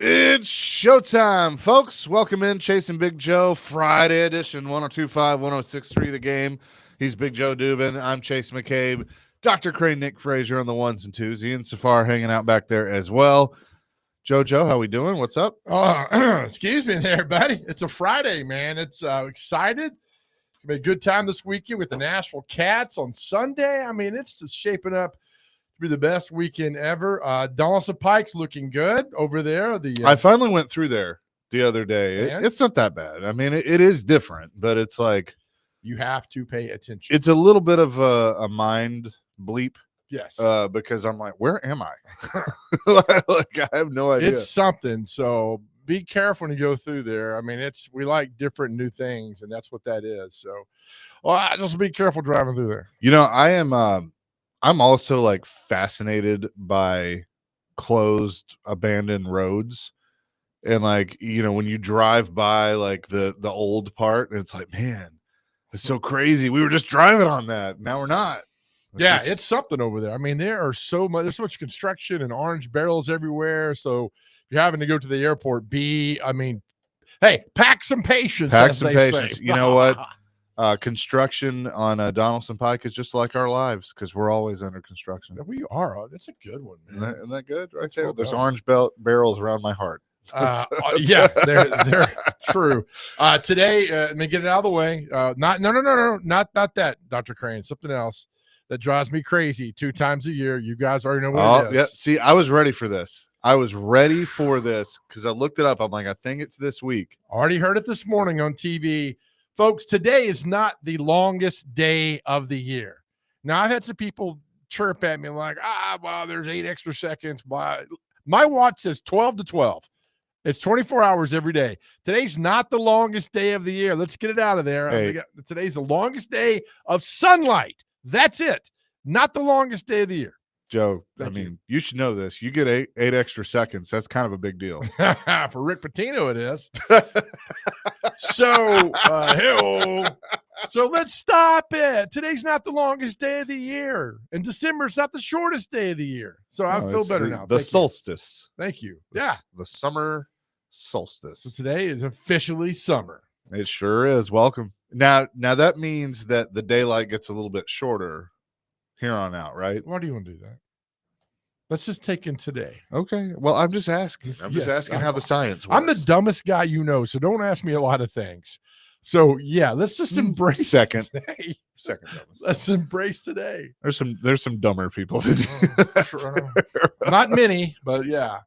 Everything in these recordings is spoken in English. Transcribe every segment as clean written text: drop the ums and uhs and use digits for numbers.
It's showtime, folks. Welcome in, Chasing Big Joe, Friday edition, 1025, 1063 The Game. He's Big Joe Dubin. I'm Chase McCabe. Dr. Crane, Nick Frazier on the ones and twos. Ian Safar hanging out back there as well. Joe, how we doing? What's up? Excuse me there, buddy. It's a Friday, man. It's excited. It's gonna be a good time this weekend with the Nashville Cats on Sunday. I mean, it's just shaping up to be the best weekend ever. Donaldson Pike's looking good over there. I finally went through there the other day. It's not that bad. I mean, it is different, but it's like you have to pay attention. It's a little bit of a mind bleep. Yes. Because I'm like, where am I? Like, I have no idea. It's something. So be careful when you go through there. I mean, we like different new things, and that's what that is. So, just be careful driving through there. You know, I'm also like fascinated by closed, abandoned roads. And like, you know, when you drive by like the old part, and it's like, man, it's so crazy. We were just driving on that. Now we're not. It's something over there. I mean, there's so much construction and orange barrels everywhere. So if you're having to go to the airport, hey, pack some patience. Pack some patience. You know what? Construction on Donaldson Pike is just like our lives because we're always under construction. We are. That's a good one, man. Isn't that good? Right there. There's orange barrels around my heart. They're true. Today, let me get it out of the way. Not that, Dr. Crane. Something else that drives me crazy 2 times a year. You guys already know what it is. Yeah. See, I was ready for this. Because I looked it up. I'm like, I think it's this week. Already heard it this morning on TV. Folks, today is not the longest day of the year. Now, I've had some people chirp at me like, there's 8 extra seconds. My watch says 12 to 12. It's 24 hours every day. Today's not the longest day of the year. Let's get it out of there. Hey. Today's the longest day of sunlight. That's it. Not the longest day of the year. Joe, you should know this. You get eight extra seconds. That's kind of a big deal. For Rick Pitino, it is. So let's stop it. Today's not the longest day of the year. And December, it's not the shortest day of the year. So I feel better now. The solstice. Thank you. The summer solstice. So today is officially summer. It sure is. Welcome. Now that means that the daylight gets a little bit shorter here on out, right? Why do you want to do that? Let's just take in today. Okay. Well, I'm just asking. I'm just asking how the science works. I'm the dumbest guy you know, so don't ask me a lot of things. So let's just embrace second today. Second dumbest. Let's embrace today. There's some dumber people. Not many, but yeah.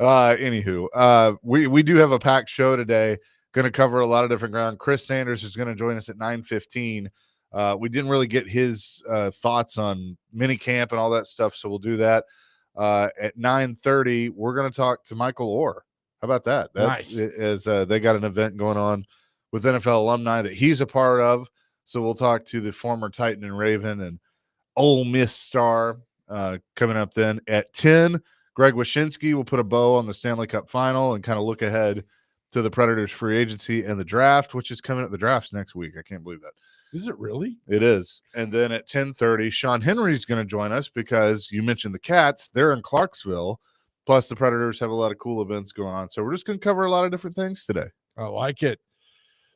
Anywho, we do have a packed show today. Going to cover a lot of different ground. Chris Sanders is going to join us at 9:15. We didn't really get his thoughts on minicamp and all that stuff, so we'll do that. At 9:30, we're going to talk to Michael Oher. How about that? Nice. As they got an event going on with NFL alumni that he's a part of, so we'll talk to the former Titan and Raven and Ole Miss star coming up then. At 10, Greg Wyshynski will put a bow on the Stanley Cup final and kind of look ahead to the Predators free agency and the draft, which is coming up. The draft's next week. I can't believe that. Is it really? It is. And then at 10:30, Sean Henry's going to join us because you mentioned the Cats. They're in Clarksville. Plus, the Predators have a lot of cool events going on. So we're just going to cover a lot of different things today. I like it.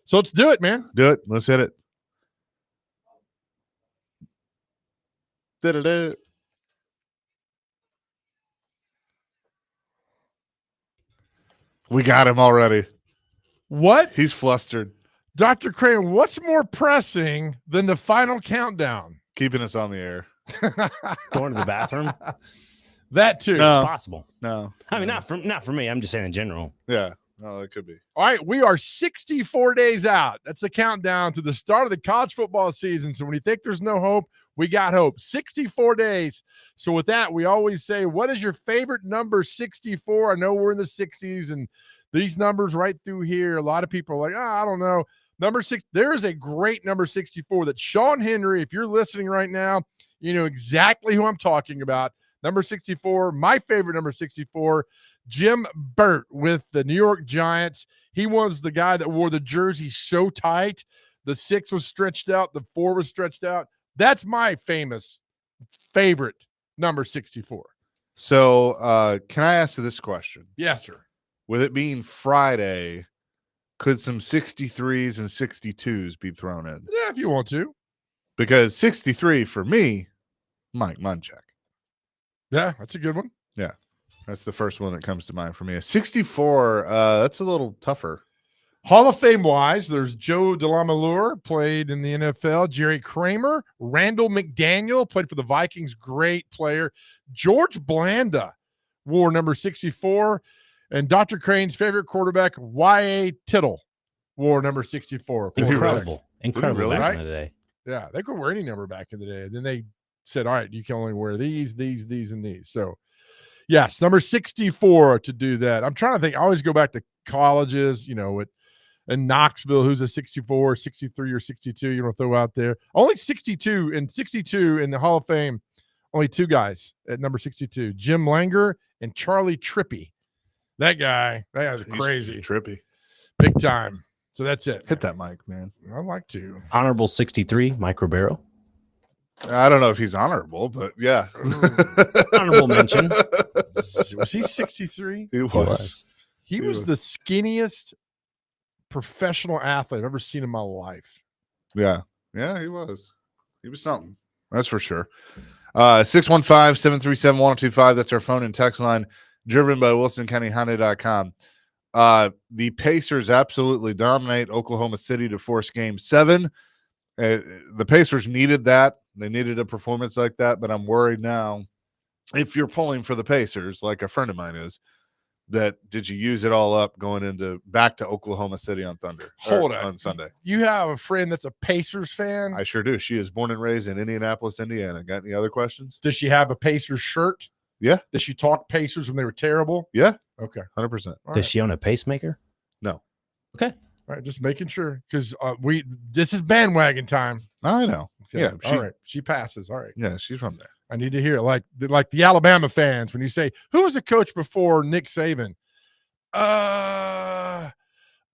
So let's do it, man. Do it. Let's hit it. Da-da-da. We got him already. What? He's flustered. Dr. Crane, what's more pressing than the final countdown? Keeping us on the air. Going to the bathroom? That too. No. It's possible. No. I mean, not for me. I'm just saying in general. Yeah. No, it could be. All right. We are 64 days out. That's the countdown to the start of the college football season. So when you think there's no hope, we got hope. 64 days. So with that, we always say, what is your favorite number 64? I know we're in the 60s and these numbers right through here. A lot of people are like, I don't know. Number 6, there is a great number 64 that Sean Henry, if you're listening right now, you know exactly who I'm talking about. Number 64, my favorite number 64, Jim Burt with the New York Giants. He was the guy that wore the jersey so tight. The 6 was stretched out. The 4 was stretched out. That's my favorite number 64. So, can I ask you this question? Yes, sir. With it being Friday, could some 63s and 62s be thrown in? Yeah, if you want to. Because 63 for me, Mike Munchak. Yeah, that's a good one. Yeah, that's the first one that comes to mind for me. A 64, that's a little tougher. Hall of Fame wise, there's Joe DeLamalure, played in the NFL. Jerry Kramer, Randall McDaniel, played for the Vikings, great player. George Blanda wore number 64. And Dr. Crane's favorite quarterback, Y.A. Tittle, wore number 64. Incredible. Incredible really? back in the day. Yeah, they could wear any number back in the day. And then they said, all right, you can only wear these, and these. So, yes, number 64 to do that. I'm trying to think. I always go back to colleges, in Knoxville, who's a 64, 63, or 62, you want to throw out there. Only 62 in the Hall of Fame, only two guys at number 62, Jim Langer and Charlie Trippy. That guy's crazy. Trippy. Big time. So that's it. Hit that mic, man. I'd like to. Honorable 63, Mike Ribeiro. I don't know if he's honorable, but yeah. Honorable mention. Was he 63? He was. He was the skinniest professional athlete I've ever seen in my life. Yeah. Yeah, he was. He was something. That's for sure. 615-737-1025. That's our phone and text line, driven by WilsonCountyHyundai.com. The Pacers absolutely dominate Oklahoma City to force game 7. The Pacers needed that. They needed a performance like that, but I'm worried now, if you're pulling for the Pacers, like a friend of mine is, that did you use it all up going back to Oklahoma City on Sunday? You have a friend that's a Pacers fan? I sure do. She is born and raised in Indianapolis, Indiana. Got any other questions? Does she have a Pacers shirt? Yeah. Does she talk Pacers when they were terrible? Yeah. Okay. 100%. Does she own a pacemaker? No. Okay. All right, just making sure, because this is bandwagon time. I know. Okay. Yeah. All right. She passes. All right. Yeah, she's from there. I need to hear it. Like the Alabama fans, when you say, who was the coach before Nick Saban? You're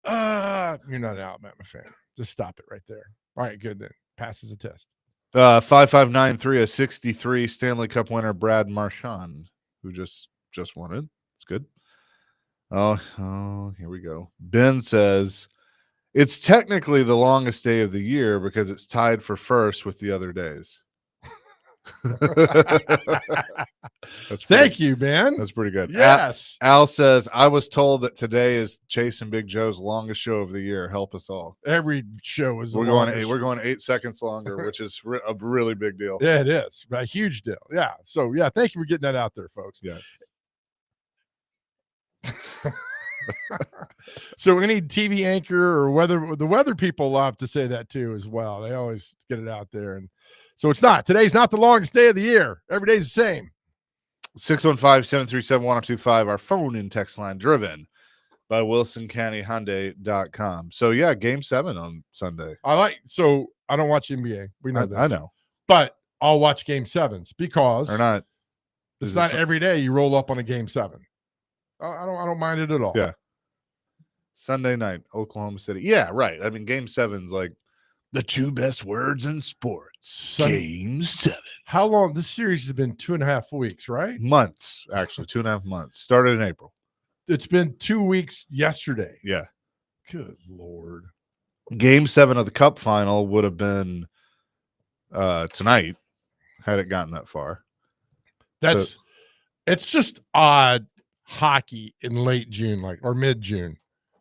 not an Alabama fan. Just stop it right there. All right, good then. Passes the test. 5593, a 63 Stanley Cup winner, Brad Marchand, who just won it. It's good. Oh, here we go. Ben says, it's technically the longest day of the year because it's tied for first with the other days. Thank you, man. That's pretty good. Yes. Al says, I was told that today is Chase and Big Joe's longest show of the year. Help us all. Every show is we're going 8 seconds longer, which is a really big deal. Yeah, it is a huge deal. Yeah. So yeah, thank you for getting that out there, folks. Yeah. So any TV anchor or the weather people love to say that too as well. They always get it out there. And so today's not the longest day of the year. Every day's the same. 615-737-1025, our phone and text line, driven by WilsonCountyHyundai.com. So yeah, game 7 on Sunday. I don't watch NBA. We know this. I know. But I'll watch game 7s because it's not every day you roll up on a game 7. I don't mind it at all. Yeah. Sunday night, Oklahoma City. Yeah, right. I mean, game 7's like the 2 best words in sports. Game 7. How long? This series has been 2.5 weeks, right? Months, actually. 2.5 months. Started in April. It's been 2 weeks yesterday. Yeah. Good Lord. Game 7 of the Cup final would have been tonight had it gotten that far. It's just odd hockey in late June, or mid-June.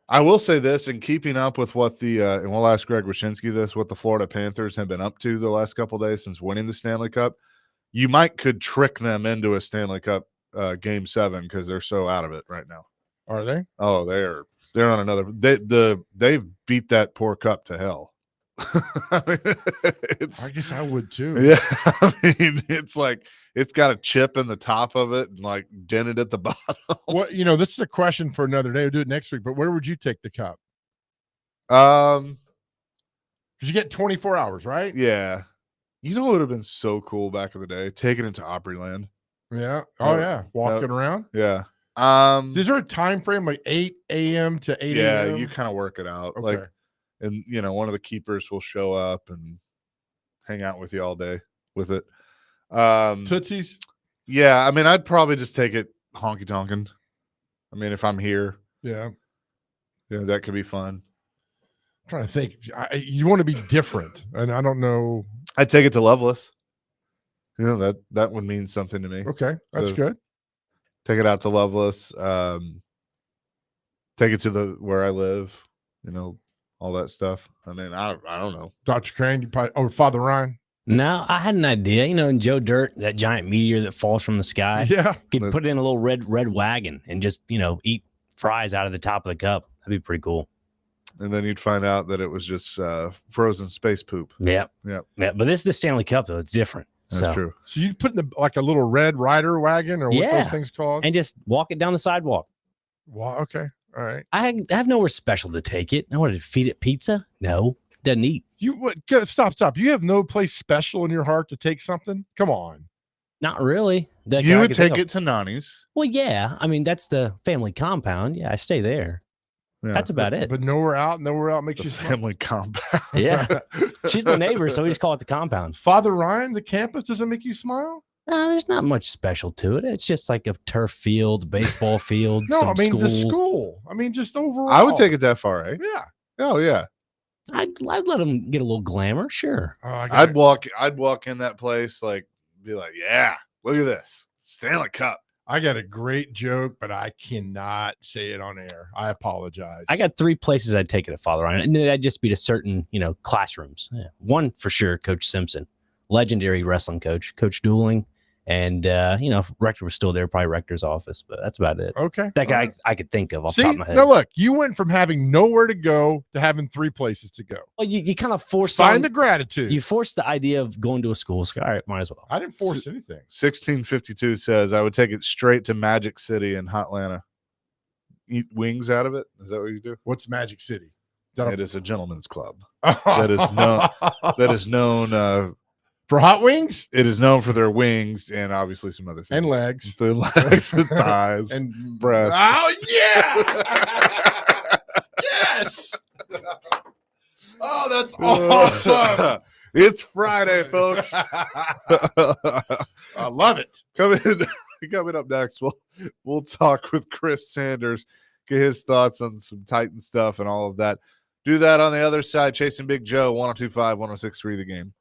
I will say this, in keeping up with what and we'll ask Greg Wyshynski this, what the Florida Panthers have been up to the last couple of days since winning the Stanley Cup, you could trick them into a Stanley Cup game 7 because they're so out of it right now. Are they? Oh, they're on another. They've beat that poor cup to hell. I guess I would too. Yeah, I mean, it's like it's got a chip in the top of it and like dented at the bottom. What this is a question for another day. We'll do it next week. But where would you take the cup? Because you get 24 hours, right? Yeah. It would have been so cool back in the day, taking it to Opryland. Yeah. Oh yeah, walking around. Yeah. Is there a time frame like 8 a.m. to 8 a.m.? Yeah, you kind of work it out. Okay. And one of the keepers will show up and hang out with you all day with it. Tootsies? Yeah, I mean, I'd probably just take it honky tonkin'. I mean, if I'm here, Yeah. that could be fun. I'm trying to think. You want to be different, and I don't know. I'd take it to Loveless. That would mean something to me. Okay, that's So, good. Take it out to Loveless. Take it to where I live. All that stuff. I mean, I don't know. Dr. Crane, you probably Father Ryan. No, I had an idea. In Joe Dirt, that giant meteor that falls from the sky. Yeah, Could put it in a little red wagon and just eat fries out of the top of the cup. That'd be pretty cool. And then you'd find out that it was just frozen space poop. Yeah. But this is the Stanley Cup though. It's different. That's true. So you put in like a little red rider wagon or what those things called, and just walk it down the sidewalk. Wow. Okay. All right. I have nowhere special to take it. I wanted to feed it pizza. No, doesn't eat. Stop. You have no place special in your heart to take something? Come on. Not really. You would take it to Nani's. Well, yeah. I mean, that's the family compound. Yeah, I stay there. Yeah. That's about it. But nowhere out makes you family compound. Yeah. She's my neighbor, so we just call it the compound. Father Ryan, the campus doesn't make you smile? There's not much special to it. It's just like a turf field, baseball field. No, some the school. I mean, just overall. I would take it that far, eh? Yeah. Oh yeah. I'd let them get a little glamour, sure. I'd walk in that place, be like, yeah, look at this Stanley Cup. I got a great joke, but I cannot say it on air. I apologize. I got 3 places I'd take it at Father Ryan, and that'd just be to certain, classrooms. Yeah. One for sure, Coach Simpson, legendary wrestling coach, Coach Dueling. And, if Rector was still there, probably Rector's office, but that's about it. Okay. That guy I could think of off the top of my head. Now look, you went from having nowhere to go to having 3 places to go. Well, you kind of forced the gratitude. You forced the idea of going to a school. So, all right, might as well. I didn't force anything. 1652 says I would take it straight to Magic City in Hotlanta. Eat wings out of it. Is that what you do? What's Magic City? It is a gentleman's club. that is known for hot wings. It is known for their wings and obviously some other things. And legs. The legs and thighs. And breasts. Oh, yeah. Yes. Oh, that's awesome. It's Friday, folks. I love it. Coming up next, we'll talk with Chris Sanders, get his thoughts on some Titan stuff and all of that. Do that on the other side. Chasing Big Joe, 102.5, 106.3 The Game.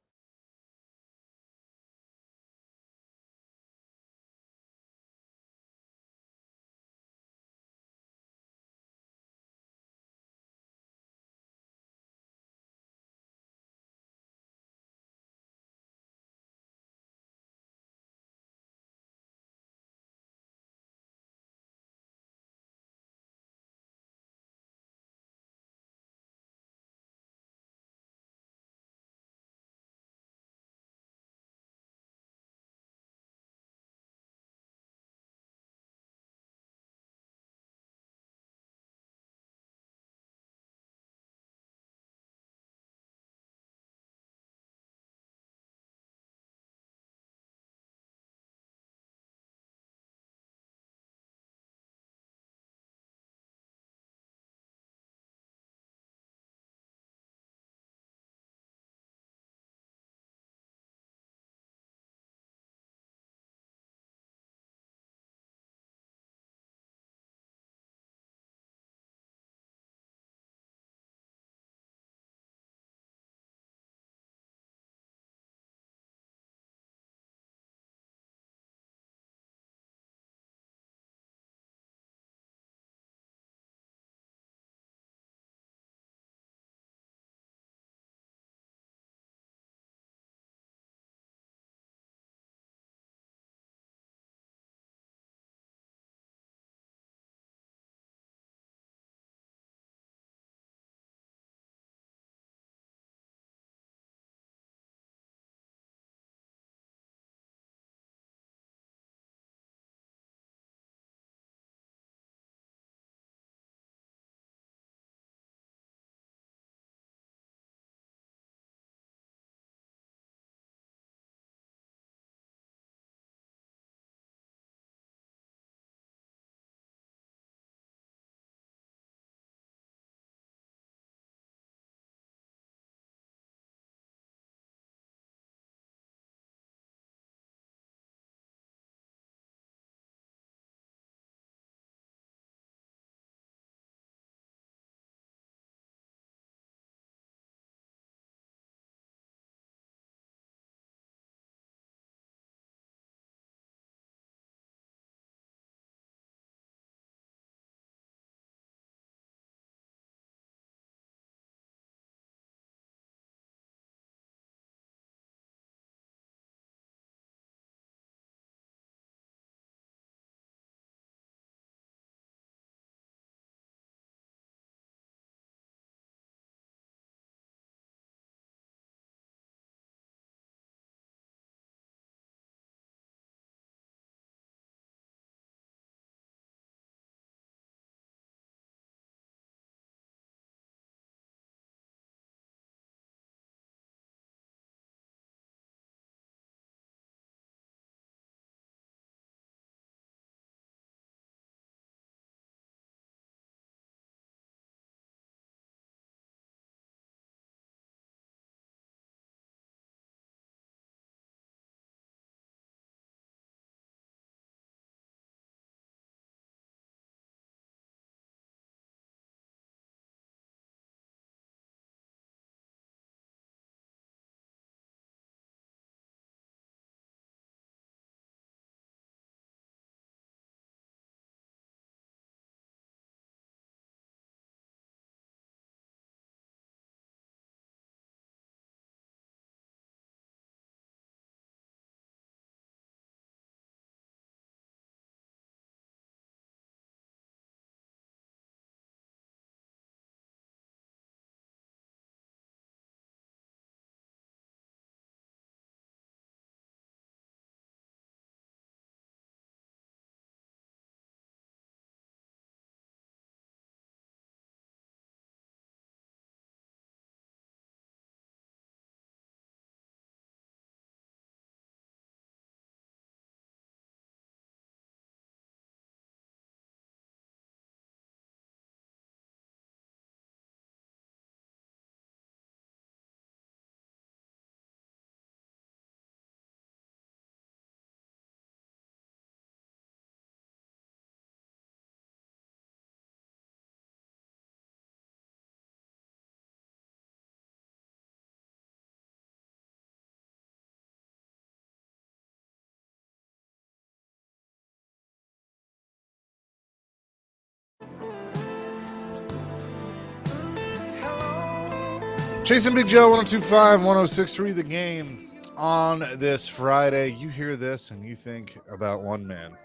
Chasing Big Joe, 102.5, 106.3 The Game on this Friday. You hear this and you think about one man.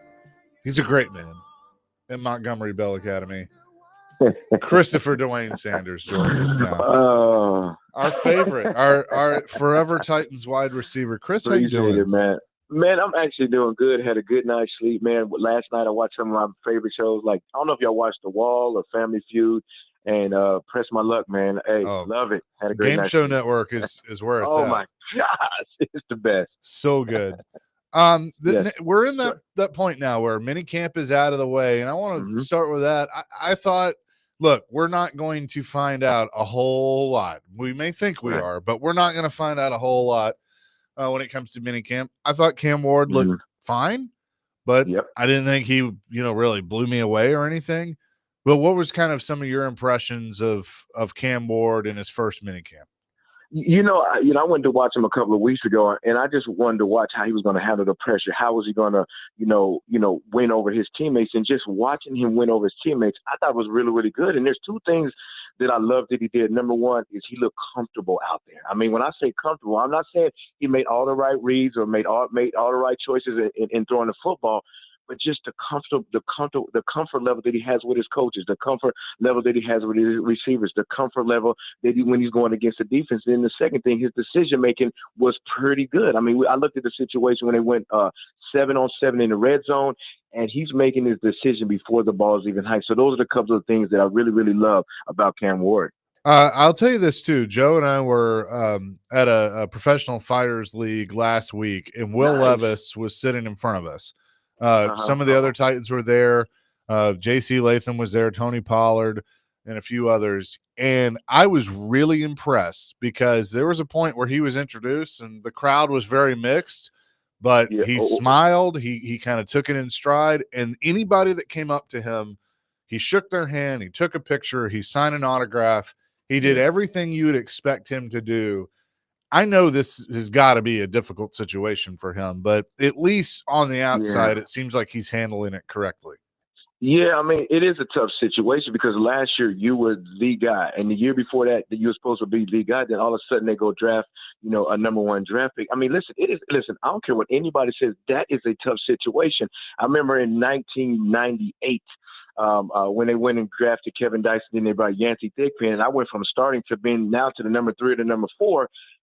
He's a great man at Montgomery Bell Academy. Christopher Dwayne Sanders joins us now. Our favorite, our forever Titans wide receiver. Chris, how you doing? Appreciate it, man. Man, I'm actually doing good. Had a good night's sleep, man. Last night I watched some of my favorite shows. Like, I don't know if y'all watched The Wall or Family Feud, and Press My Luck, man. Hey, love it. Had a great Game night. Show Network is where it's at. Oh my gosh, it's the best. So good. Yes. We're in that point now where minicamp is out of the way, and I want to start with that. I thought, look, we're not going to find out a whole lot. We may think we are, but we're not going to find out a whole lot when it comes to minicamp. I thought Cam Ward looked fine, but I didn't think he, really blew me away or anything. But what was kind of some of your impressions of Cam Ward in his first minicamp? I went to watch him a couple of weeks ago, and I just wanted to watch how he was going to handle the pressure. How was he going to, win over his teammates? And just watching him win over his teammates, I thought was really, really good. And there's two things that I love that he did. Number one is he looked comfortable out there. I mean, when I say comfortable, I'm not saying he made all the right reads or made all the right choices in throwing the football, but just the comfort level that he has with his coaches, the comfort level that he has with his receivers, the comfort level that when he's going against the defense. And then the second thing, his decision making was pretty good. I mean, I looked at the situation when they went 7-on-7 in the red zone, and he's making his decision before the ball is even high. So those are the couple of things that I really, really love about Cam Ward. I'll tell you this too. Joe and I were at a professional fighters league last week, and Will Levis was sitting in front of us. Some of the other Titans were there. J.C. Latham was there, Tony Pollard, and a few others. And I was really impressed because there was a point where he was introduced and the crowd was very mixed, but he smiled. He kind of took it in stride. And anybody that came up to him, he shook their hand. He took a picture. He signed an autograph. He did everything you would expect him to do. I know this has got to be a difficult situation for him, but at least on the outside, it seems like he's handling it correctly. Yeah, I mean, it is a tough situation because last year you were the guy, and the year before that you were supposed to be the guy. Then all of a sudden they go draft, a number one draft pick. I mean, listen, I don't care what anybody says. That is a tough situation. I remember in 1998, when they went and drafted Kevin Dyson, then they brought Yancey Thigpen, and I went from starting to being now to the number 3 to number 4.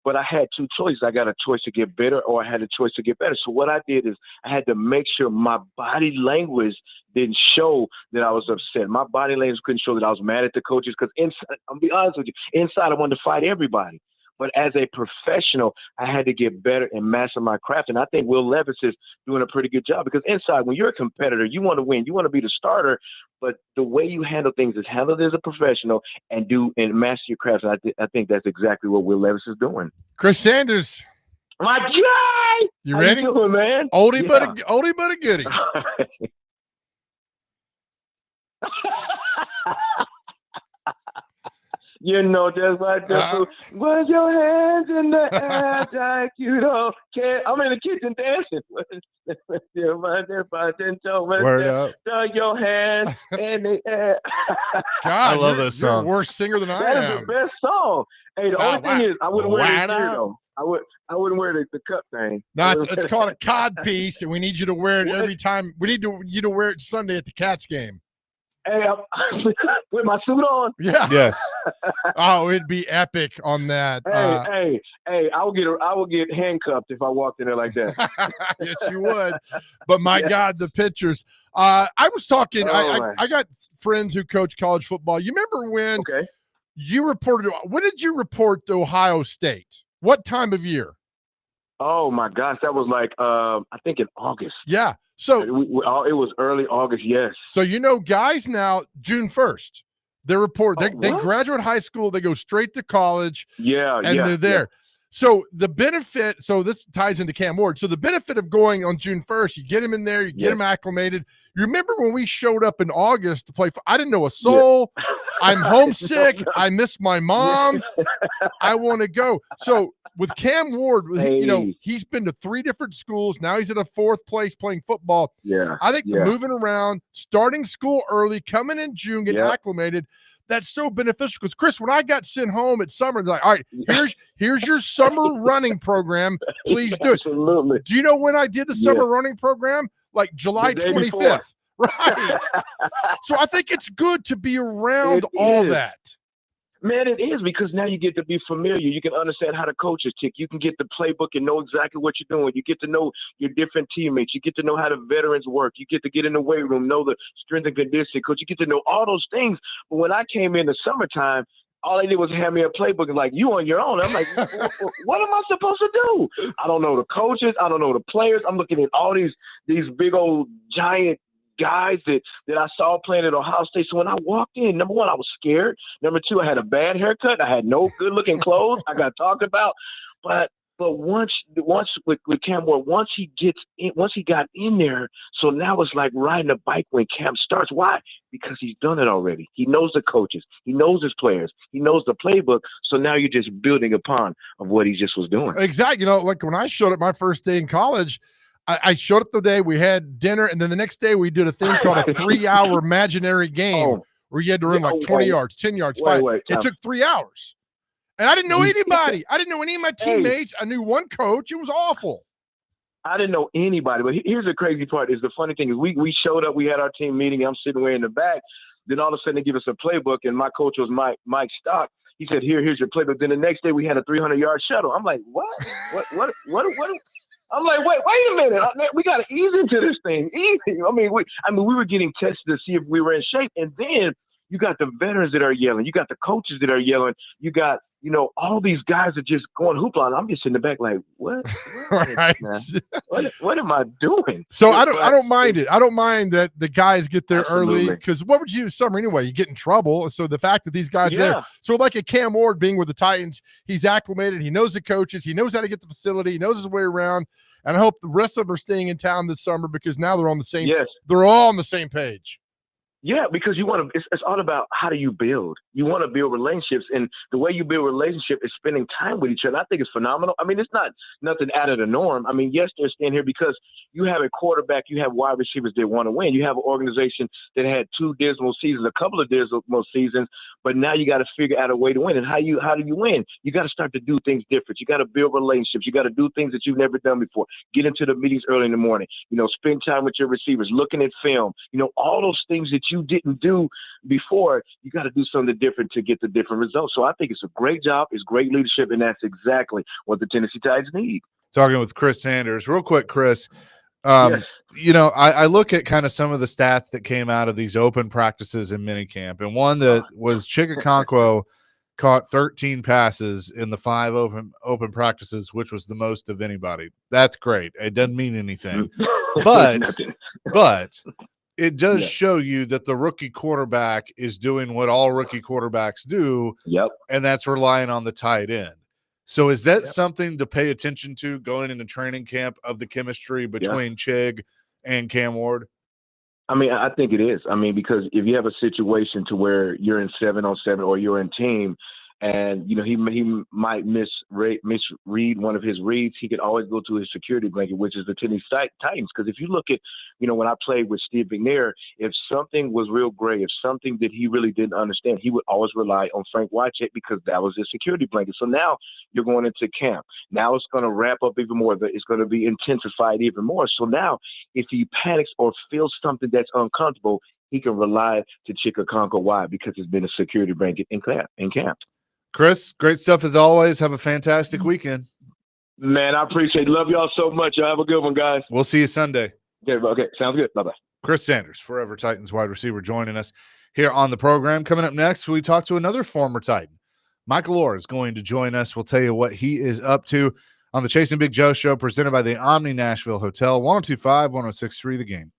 But I had two choices. I got a choice to get better, or I had a choice to get better. So what I did is I had to make sure my body language didn't show that I was upset. My body language couldn't show that I was mad at the coaches, because inside, I'll be honest with you, inside I wanted to fight everybody. But as a professional, I had to get better and master my craft. And I think Will Levis is doing a pretty good job, because inside, when you're a competitor, you want to win. You want to be the starter. But the way you handle things is handle it as a professional and master your craft. And I think that's exactly what Will Levis is doing. Chris Sanders. My guy! You ready? How you doing, man? Oldie but a goodie. Just like the put your hands in the air like you don't care. I'm in the kitchen dancing. Word up. Throw your hands in the air. God, I love this song. You're a worse singer than I am. That is the best song. Hey, the only thing is, I wouldn't wear it here, though. I wouldn't wear the cup thing. No, it's called a cod piece, and we need you to wear it every time. We need you to wear it Sunday at the Cats game. Hey, with my suit on. Yeah. Yes. Oh, it'd be epic on that. Hey! I will get handcuffed if I walked in there like that. Yes, you would. But my God, the pictures. I was talking. I got friends who coach college football. You remember when you reported? When did you report to Ohio State? What time of year? Oh my gosh, that was like I think in August. Yeah. So it was early August. Yes. So guys now June 1st, they report they graduate high school, they go straight to college. Yeah. And they're there. Yeah. So the benefit, so this ties into Cam Ward. So the benefit of going on June 1st, you get him in there, you get him acclimated. You remember when we showed up in August to play? I didn't know a soul. Yeah. I'm homesick. I miss my mom. I want to go. So with Cam Ward, he's been to 3 different schools. Now he's at a 4th place playing football. Yeah. I think moving around, starting school early, coming in June, getting acclimated, that's so beneficial. Because Chris, when I got sent home at summer, they're like, all right, here's your summer running program. Please do it. Absolutely. Do you know when I did the summer running program? Like July 25th. Right. So I think it's good to be around all that. Man, it is, because now you get to be familiar. You can understand how the coaches tick. You can get the playbook and know exactly what you're doing. You get to know your different teammates. You get to know how the veterans work. You get to get in the weight room, know the strength and conditioning coach. You get to know all those things. But when I came in the summertime, all they did was hand me a playbook and like, you on your own. I'm like, what am I supposed to do? I don't know the coaches. I don't know the players. I'm looking at all these big old giant guys that I saw playing at Ohio State. So when I walked in, number one, I was scared. Number two, I had a bad haircut. I had no good looking clothes. I got talked about. But once with Cam Ward, once he got in there, so now it's like riding a bike when camp starts. Why? Because he's done it already. He knows the coaches. He knows his players. He knows the playbook. So now you're just building upon of what he just was doing. Exactly. Like when I showed up my first day in college, I showed up the day we had dinner, and then the next day we did a thing called a 3-hour imaginary game where you had to run like 20 yards, 10 yards, 5. It took 3 hours. And I didn't know anybody. I didn't know any of my teammates. I knew one coach. It was awful. I didn't know anybody. But here's the crazy part. Is the funny thing is we showed up. We had our team meeting. I'm sitting way in the back. Then all of a sudden they give us a playbook, and my coach was Mike Stock. He said, here's your playbook. Then the next day we had a 300-yard shuttle. I'm like, what? I'm like, wait a minute. We got to ease into this thing. Easy. We were getting tested to see if we were in shape. And then you got the veterans that are yelling. You got the coaches that are yelling. You got, all these guys are just going hoopla. And I'm just in the back like, what? Right. What am I doing? So I don't mind it. I don't mind that the guys get there early, because what would you do summer anyway? You get in trouble. So the fact that these guys are there. So like a Cam Ward being with the Titans, he's acclimated. He knows the coaches. He knows how to get the facility. He knows his way around. And I hope the rest of them are staying in town this summer, because now they're on the same. Yes. They're all on the same page. Yeah, because you want to. It's all about how do you build. You want to build relationships, and the way you build relationship is spending time with each other. I think it's phenomenal. It's not nothing out of the norm. Yes, they're staying here because you have a quarterback, you have wide receivers that want to win. You have an organization that had 2 dismal seasons, a couple of dismal seasons, but now you got to figure out a way to win. And how do you win? You got to start to do things different. You got to build relationships. You got to do things that you've never done before. Get into the meetings early in the morning. Spend time with your receivers, looking at film. All those things that you didn't do before, you got to do something different to get the different results. So I think it's a great job. It's great leadership, and that's exactly what the Tennessee Titans need. Talking with Chris Sanders. Real quick, Chris, Yes. I look at kind of some of the stats that came out of these open practices in minicamp, and one that was Chikakonkwo caught 13 passes in the 5 open practices, which was the most of anybody. That's great. It doesn't mean anything, but it does show you that the rookie quarterback is doing what all rookie quarterbacks do. Yep. And that's relying on the tight end. So is that something to pay attention to going into training camp, of the chemistry between Chig and Cam Ward? I think it is. Because if you have a situation to where you're in 7-on-7 or you're in team, and he might misread one of his reads, he could always go to his security blanket, which is the Tennessee Titans. Because if you look at, when I played with Steve McNair, if something was real gray, if something that he really didn't understand, he would always rely on Frank Wycheck, because that was his security blanket. So now you're going into camp. Now it's going to wrap up even more. It's going to be intensified even more. So now if he panics or feels something that's uncomfortable, he can rely to Chikakonkwo. Why? Because it's been a security blanket in camp. Chris, great stuff as always. Have a fantastic weekend. Man, I appreciate it. Love y'all so much. Y'all have a good one, guys. We'll see you Sunday. Okay, sounds good. Bye-bye. Chris Sanders, Forever Titans wide receiver, joining us here on the program. Coming up next, we talk to another former Titan. Michael Oher is going to join us. We'll tell you what he is up to on the Chasing Big Joe show, presented by the Omni Nashville Hotel, 102.5, 106.3 The Game.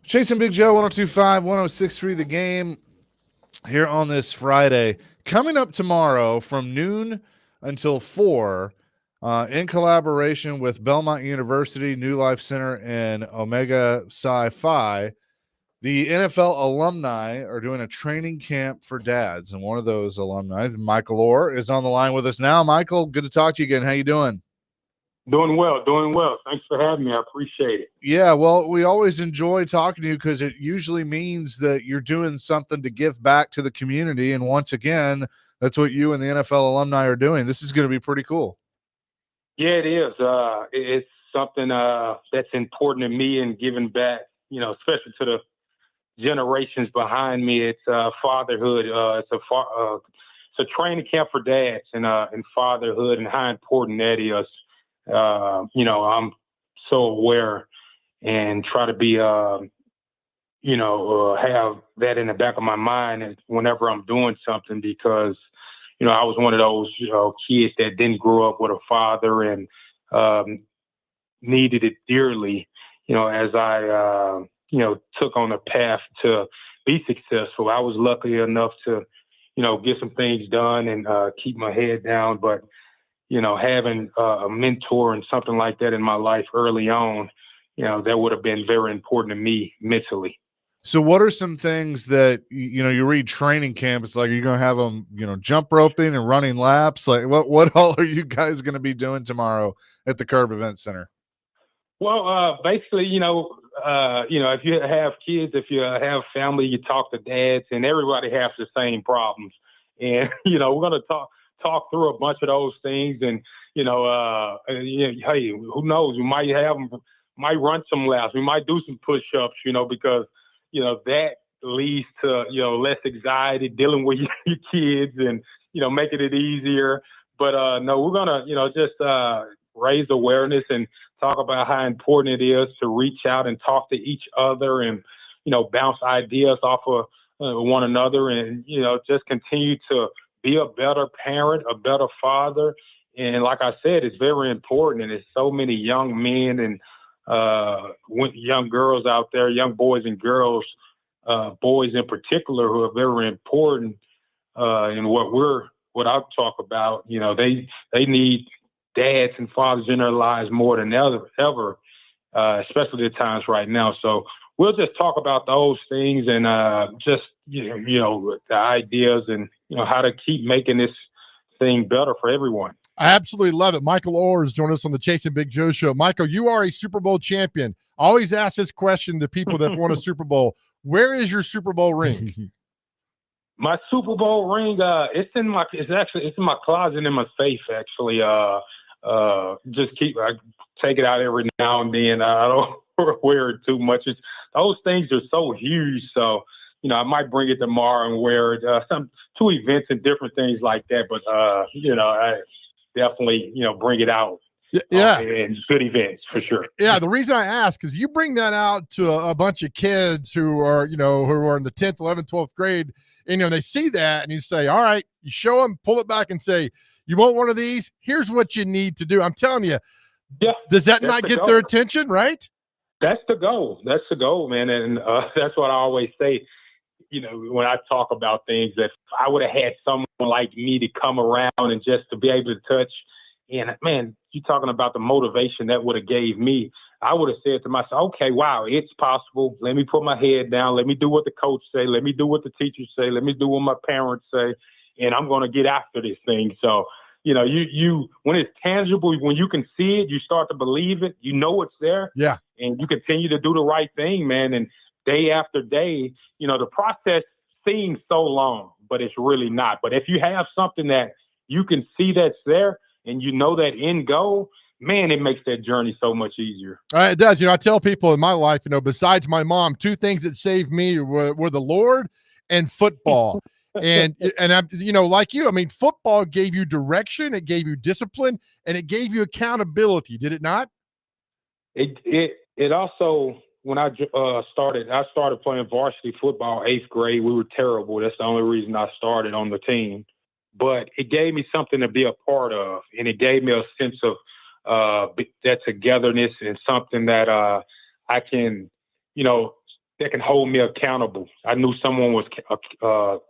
Chasing Big Joe, 102.5, 106.3 The Game here on this Friday. Coming up tomorrow from noon until 4, in collaboration with Belmont University, New Life Center, and Omega Psi Phi, the NFL alumni are doing a training camp for dads. And one of those alumni, Michael Oher, is on the line with us now. Michael, good to talk to you again. How you doing? Doing well. Thanks for having me. I appreciate it. Yeah, well, we always enjoy talking to you because it usually means that you're doing something to give back to the community. And once again, that's what you and the NFL alumni are doing. This is going to be pretty cool. Yeah, it is. It's something that's important to me and giving back, especially to the generations behind me. It's fatherhood. It's a training camp for dads and fatherhood and how important that is. I'm so aware and try to be, have that in the back of my mind whenever I'm doing something, because, I was one of those, kids that didn't grow up with a father and needed it dearly, as I, took on a path to be successful. I was lucky enough to, get some things done and keep my head down. But, having a mentor and something like that in my life early on, that would have been very important to me mentally. So what are some things that, you read training camp, it's like, you're going to have them, jump roping and running laps? Like what all are you guys going to be doing tomorrow at the Curb Event Center? Well, basically, if you have kids, if you have family, you talk to dads, and everybody has the same problems. And, we're going to talk through a bunch of those things. And, hey, who knows? We might run some laps. We might do some push-ups, because, that leads to, less anxiety dealing with your kids and, making it easier. But, no, we're going to, just raise awareness and talk about how important it is to reach out and talk to each other and, bounce ideas off of one another and, just continue to be a better parent, a better father. And like I said, it's very important. And there's so many young men and young girls out there, young boys and girls, boys in particular, who are very important in what I talk about. They need dads and fathers in their lives more than ever, especially the times right now. So we'll just talk about those things and just, the ideas and, how to keep making this thing better for everyone. I absolutely love it. Michael Oher is joining us on the Chasing Big Joe show. Michael, you are a Super Bowl champion. I always ask this question to people that won a Super Bowl. Where is your Super Bowl ring? My Super Bowl ring, it's in my closet in my safe, actually. I take it out every now and then. I don't wear it too much. Those things are so huge. So, I might bring it tomorrow and wear it, two events and different things like that. But, I definitely, bring it out. Yeah. And good events for sure. Yeah. The reason I ask is you bring that out to a bunch of kids who are in the 10th, 11th, 12th grade. And, they see that and you say, all right, you show them, pull it back and say, you want one of these? Here's what you need to do. I'm telling you. Yeah. Does that not get their attention, right? That's the goal. That's the goal, man. And that's what I always say, when I talk about things, that if I would have had someone like me to come around and just to be able to touch, and man, you're talking about the motivation that would have gave me. I would have said to myself, okay, wow, it's possible. Let me put my head down. Let me do what the coach say. Let me do what the teachers say. Let me do what my parents say. And I'm going to get after this thing. So, you when it's tangible, when you can see it, you start to believe it. It's there. Yeah. And you continue to do the right thing, man. And day after day, the process seems so long, but it's really not. But if you have something that you can see that's there and that end goal, man, it makes that journey so much easier. It does. I tell people in my life, besides my mom, two things that saved me were the Lord and football. and I'm, like you, football gave you direction, it gave you discipline, and it gave you accountability. Did it not? It also, when I started playing varsity football, 8th grade. We were terrible. That's the only reason I started on the team. But it gave me something to be a part of, and it gave me a sense of that togetherness and something that I can, that can hold me accountable. I knew someone was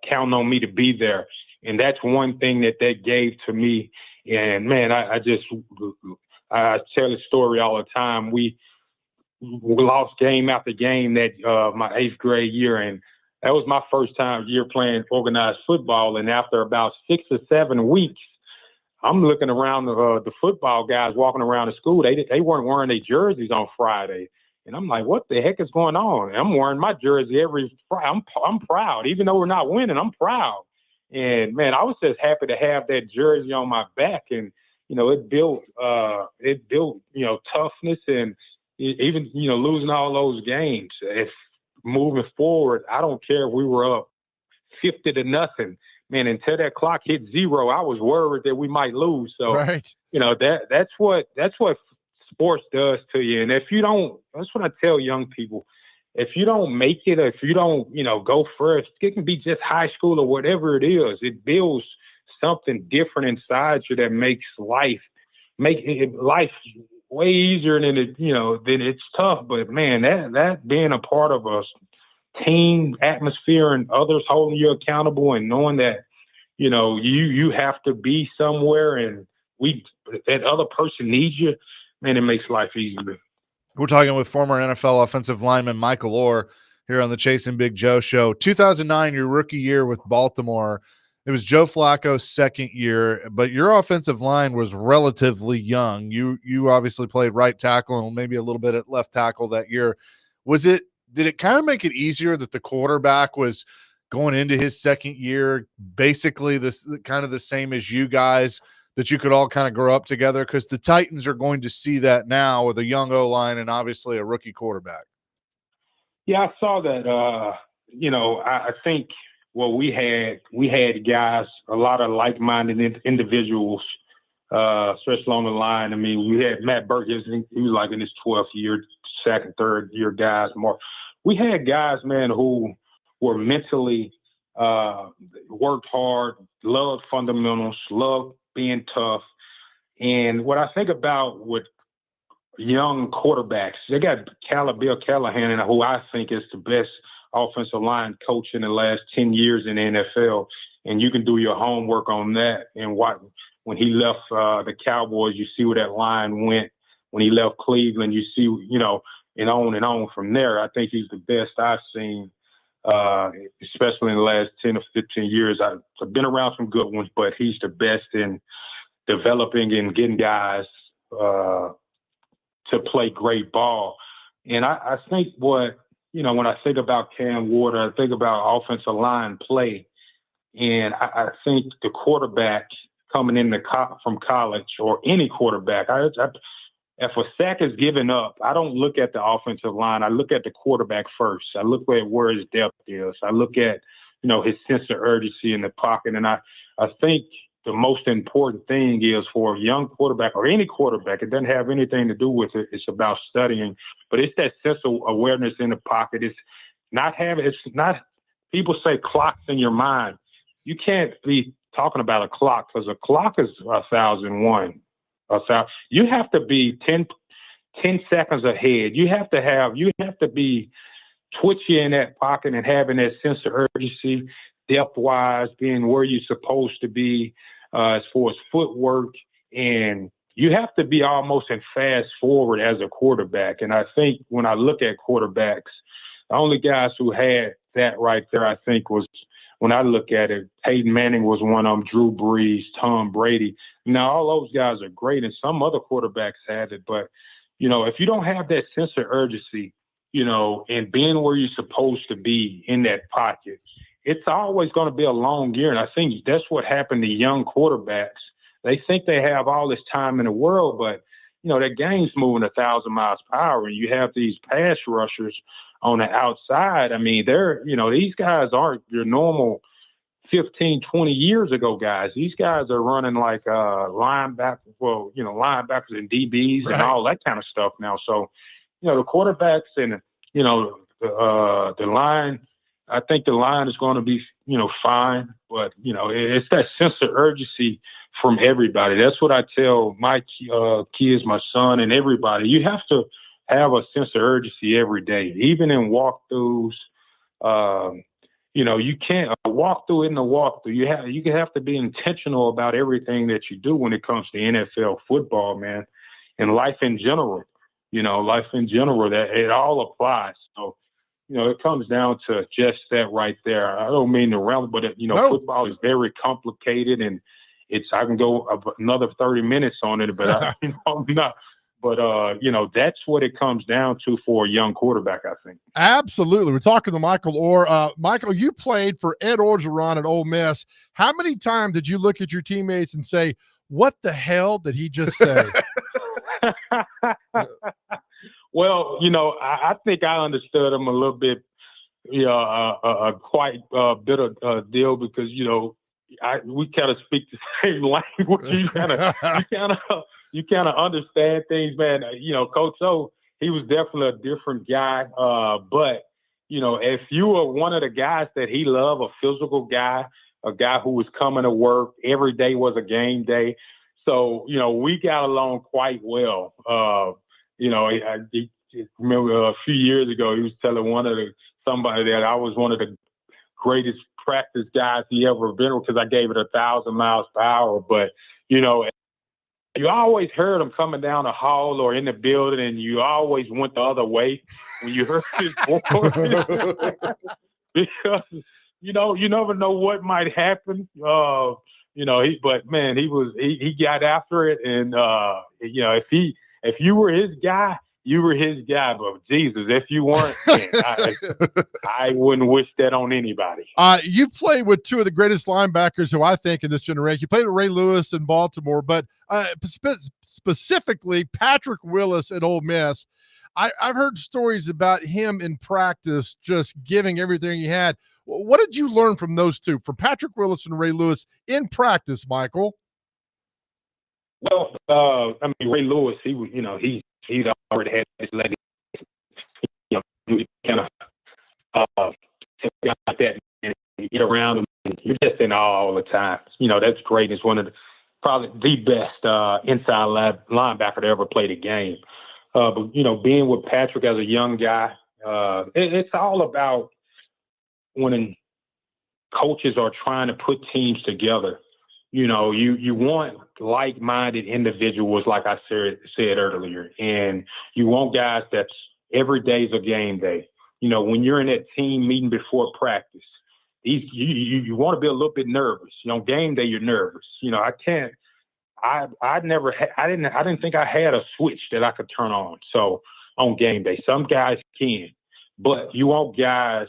counting on me to be there. And that's one thing that gave to me. And man, I tell the story all the time. We lost game after game that my 8th grade year. And that was my first year playing organized football. And after about 6 or 7 weeks, I'm looking around the football guys walking around the school. They weren't wearing their jerseys on Friday. And I'm like, what the heck is going on? And I'm wearing my jersey every Friday. I'm proud. Even though we're not winning, I'm proud. And, man, I was just happy to have that jersey on my back. And, it built, toughness and even, losing all those games. If moving forward, I don't care if we were up 50-0. Man, until that clock hit 0, I was worried that we might lose. So, right. That's what sports does to you. And if you don't, that's what I tell young people. If you don't make it, or if you don't, go first, it can be just high school or whatever it is. It builds something different inside you that makes life way easier than than it's tough. But man, that being a part of a team atmosphere and others holding you accountable and knowing that, you have to be somewhere and that other person needs you, man, it makes life easier. We're talking with former NFL offensive lineman Michael Oher here on the Chasing Big Joe show. 2009, your rookie year with Baltimore. It was Joe Flacco's second year, but your offensive line was relatively young. You obviously played right tackle and maybe a little bit at left tackle that year. Did it kind of make it easier that the quarterback was going into his second year, basically this kind of the same as you guys, that you could all kind of grow up together? Because the Titans are going to see that now with a young O-line and obviously a rookie quarterback. Yeah, I saw that. I think we had guys, a lot of like-minded individuals, especially on the line. I mean, we had Matt Burke, he was like in his 12th year, second, third year guys. More, we had guys, man, who were mentally worked hard, loved fundamentals, loved being tough. And what I think about with young quarterbacks, they got Bill Callahan, who I think is the best offensive line coach in the last 10 years in the NFL. And you can do your homework on that. And when he left the Cowboys, you see where that line went. When he left Cleveland, you see, and on from there. I think he's the best I've seen, especially in the last 10 or 15 years. I've been around some good ones, but he's the best in developing and getting guys to play great ball. And I think when I think about Cam Ward, I think about offensive line play. And I think the quarterback coming in from college, or any quarterback, if a sack is given up, I don't look at the offensive line. I look at the quarterback first. I look at where his depth is. I look at, his sense of urgency in the pocket. And I think the most important thing is for a young quarterback, or any quarterback, it doesn't have anything to do with it. It's about studying, but it's that sense of awareness in the pocket. It's not, people say clocks in your mind. You can't be talking about a clock, because a clock is 1,001. You have to be 10 seconds ahead. You have to be twitchy in that pocket and having that sense of urgency, depth-wise, being where you're supposed to be as far as footwork. And you have to be almost in fast forward as a quarterback. And I think when I look at quarterbacks, the only guys who had that right there, I think, was, when I look at it, Peyton Manning was one of them, Drew Brees, Tom Brady. Now, all those guys are great, and some other quarterbacks have it. But, if you don't have that sense of urgency, and being where you're supposed to be in that pocket, it's always going to be a long year. And I think that's what happened to young quarterbacks. They think they have all this time in the world, but, their game's moving 1,000 miles per hour, and you have these pass rushers on the outside. I mean, these guys aren't your normal 15, 20 years ago guys. These guys are running like linebackers and DBs, right, and all that kind of stuff now. So, the quarterbacks and, the line, I think the line is going to be, fine. But, it's that sense of urgency from everybody. That's what I tell my kids, my son, and everybody. You have to have a sense of urgency every day, even in walkthroughs. You can't walkthrough in the walkthrough. You have to be intentional about everything that you do when it comes to NFL football, man, and life in general. That it all applies. So, it comes down to just that right there. I don't mean to ramble, but No. Football is very complicated, and I can go another 30 minutes on it, but I'm not. But that's what it comes down to for a young quarterback, I think. Absolutely. We're talking to Michael Oher. Michael, you played for Ed Orgeron at Ole Miss. How many times did you look at your teammates and say, "What the hell did he just say?" Well, I think I understood him a little bit, quite a bit of deal because we kind of speak the same language. You kind of understand things, man. Coach O, he was definitely a different guy. But if you were one of the guys that he loved, a physical guy, a guy who was coming to work every day was a game day. So we got along quite well. I remember a few years ago, he was telling somebody that I was one of the greatest practice guys he ever been with because I gave it 1,000 miles per hour. But, you always heard him coming down the hall or in the building, and you always went the other way when you heard his voice. Because, you never know what might happen. But man, he got after it. And, if you were his guy, you were his guy. But Jesus, if you weren't, man, I wouldn't wish that on anybody. You played with two of the greatest linebackers who I think in this generation. You played with Ray Lewis in Baltimore, but specifically Patrick Willis at Ole Miss. I've heard stories about him in practice just giving everything he had. What did you learn from those two, from Patrick Willis and Ray Lewis in practice, Michael? Well, Ray Lewis, he was, he'd already had his leg. You kind of like that, and you get around him, and you're just in awe all the time. That's great. It's one of probably the best inside linebacker to ever play the game. But being with Patrick as a young guy, it's all about when coaches are trying to put teams together. You want like-minded individuals, like I said earlier, and you want guys that's every day's a game day. When you're in that team meeting before practice, you want to be a little bit nervous. Game day you're nervous. I didn't think I had a switch that I could turn on. So on game day, some guys can, but you want guys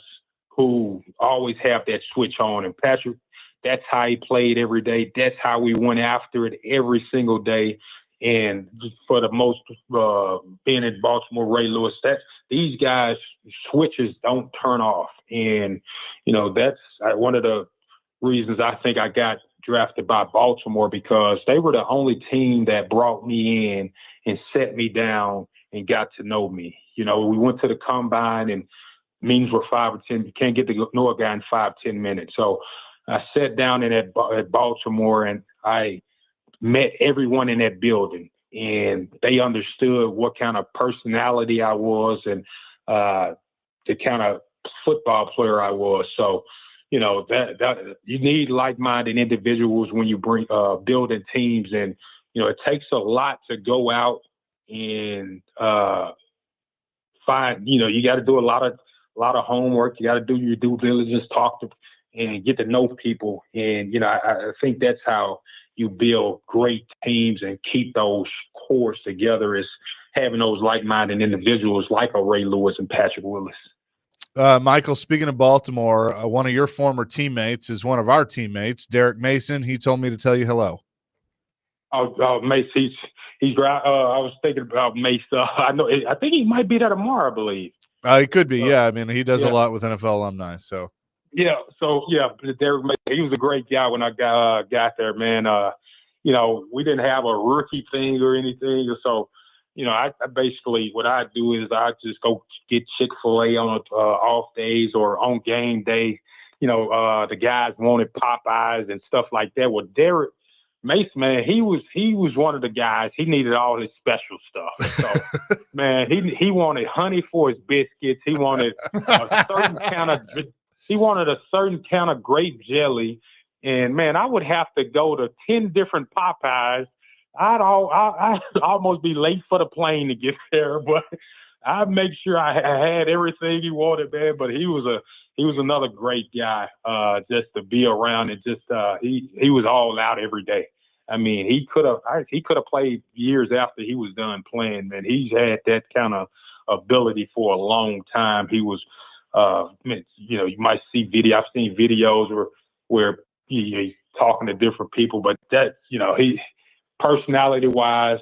who always have that switch on. And Patrick, that's how he played every day. That's how we went after it every single day. And for the most, being in Baltimore, Ray Lewis, these guys switches don't turn off. And, that's one of the reasons I think I got drafted by Baltimore, because they were the only team that brought me in and set me down and got to know me. We went to the combine and meetings were 5 or 10. You can't get to know a guy in 5-10 minutes. So I sat down at Baltimore and I met everyone in that building, and they understood what kind of personality I was and the kind of football player I was. So, that you need like-minded individuals when you bring building teams, and it takes a lot to go out and find. You got to do a lot of homework. You got to do your due diligence, talk to and get to know people, and I think that's how you build great teams and keep those cores together, is having those like-minded individuals like a Ray Lewis and Patrick Willis. Michael, speaking of Baltimore, one of your former teammates is one of our teammates, Derek Mason. He told me to tell you hello. Oh, Mace, he's right. I was thinking about Mace. I think he might be there tomorrow, I believe. He could be, yeah. I mean, he does a lot with NFL alumni, so. Yeah, Derek Mason, he was a great guy when I got there, man. We didn't have a rookie thing or anything, so I basically, what I do is I just go get Chick-fil-A on off days or on game day. The guys wanted Popeyes and stuff like that. Well, Derek Mace, man, he was one of the guys. He needed all his special stuff. So, man, he wanted honey for his biscuits. He wanted a certain kind of grape jelly. And man, I would have to go to 10 different Popeyes. I'd almost be late for the plane to get there, but I'd make sure I had everything he wanted, man. But he was another great guy, just to be around, and just he was all out every day. I mean, he could have played years after he was done playing, man. He's had that kind of ability for a long time. He was, you might see I've seen videos where he's talking to different people, but that, he personality wise,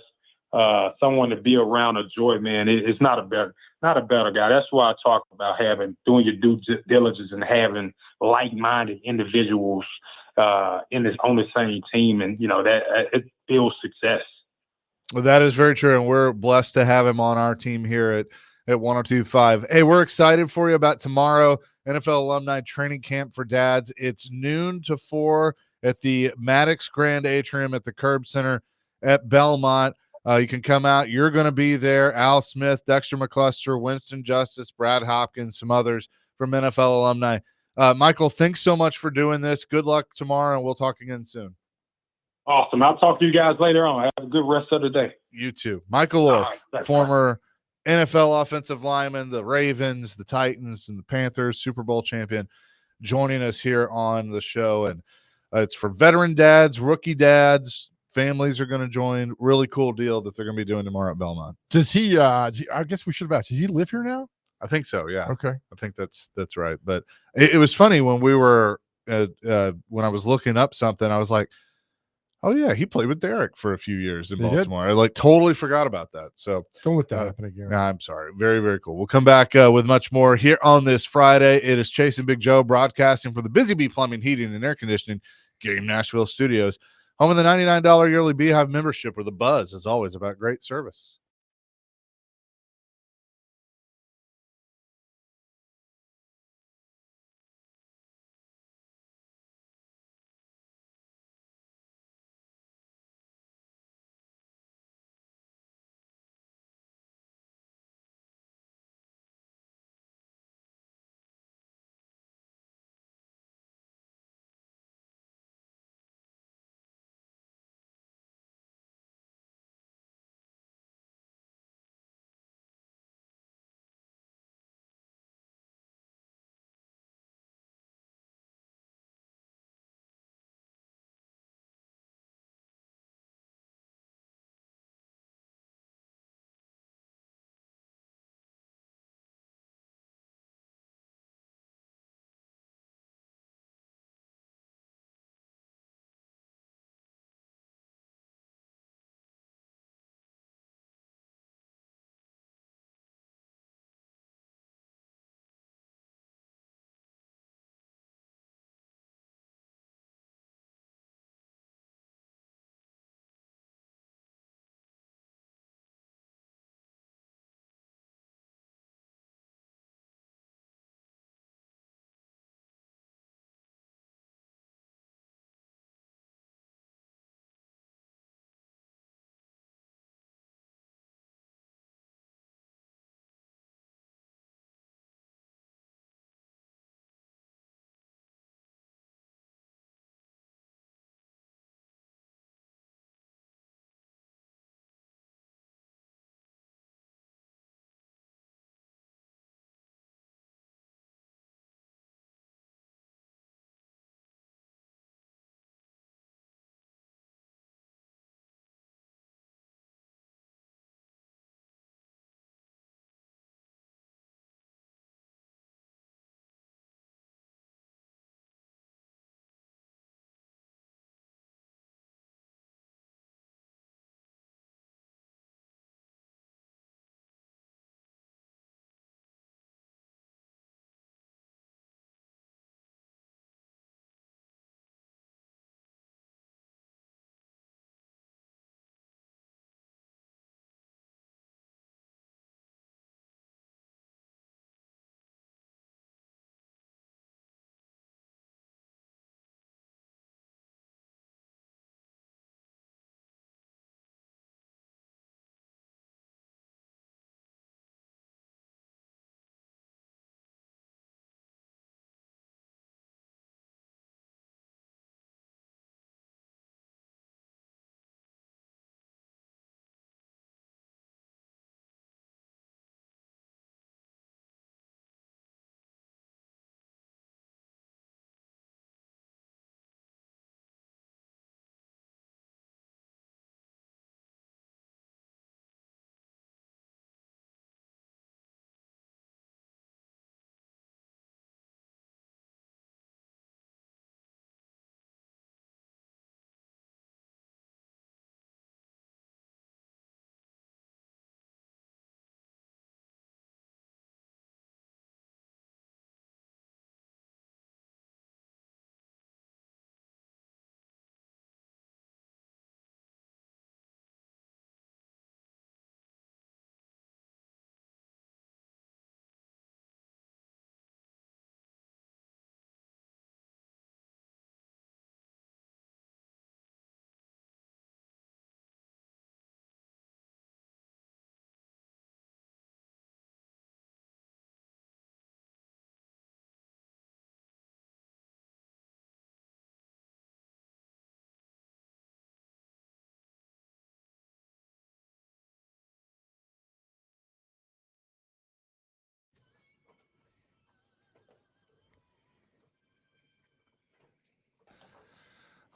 someone to be around, a joy, man. It's not a better guy. That's why I talk about doing your due diligence and having like-minded individuals on the same team, and that it builds success. Well, that is very true, and we're blessed to have him on our team here at 102.5. Hey, we're excited for you about tomorrow, NFL Alumni Training Camp for Dads. It's noon to 4 at the Maddox Grand Atrium at the Curb Center at Belmont. You can come out. You're going to be there. Al Smith, Dexter McCluster, Winston Justice, Brad Hopkins, some others from NFL Alumni. Michael, thanks so much for doing this. Good luck tomorrow, and we'll talk again soon. Awesome. I'll talk to you guys later on. Have a good rest of the day. You too. Michael Oher, former NFL offensive lineman, the Ravens, the Titans, and the Panthers, Super Bowl champion, joining us here on the show. And it's for veteran dads, rookie dads. Families are going to join. Really cool deal that they're going to be doing tomorrow at Belmont. Does he I guess we should have asked, does he live here now? I think so, yeah. Okay. I think that's right. But it was funny when we were when I was looking up something, I was like, oh yeah, he played with Derek for a few years in Baltimore. I totally forgot about that. So don't let that happen again. Nah, I'm sorry. Very, very cool. We'll come back with much more here on this Friday. It is Chase and Big Joe broadcasting from the Busy Bee Plumbing, Heating, and Air Conditioning Game Nashville Studios. Home of the $99 yearly Beehive membership, where the buzz is always about great service.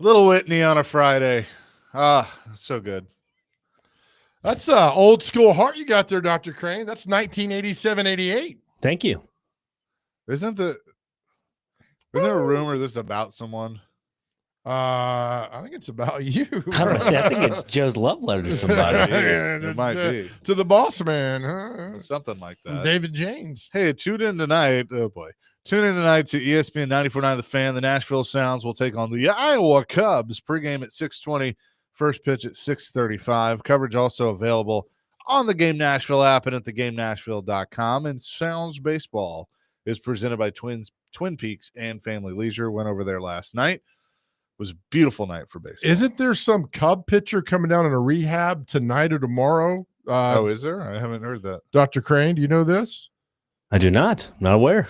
Little Whitney on a Friday. Ah, so good. That's old school heart you got there, Dr. Crane. That's 1987-88. Thank you. Isn't there a rumor this is about someone? I think it's about you. I don't know. See, I think it's Joe's love letter to somebody. It might be. To the boss man. Huh? Something like that. David James. Hey, tune in tonight. Oh, boy. Tune in tonight to ESPN 94.9 The Fan. The Nashville Sounds will take on the Iowa Cubs. Pregame at 6:20. First pitch at 6:35. Coverage also available on the Game Nashville app and at thegamenashville.com. And Sounds Baseball is presented by Twin Peaks and Family Leisure. Went over there last night. It was a beautiful night for baseball. Isn't there some Cub pitcher coming down in a rehab tonight or tomorrow? Is there? I haven't heard that. Dr. Crane, do you know this? I do not. Not aware.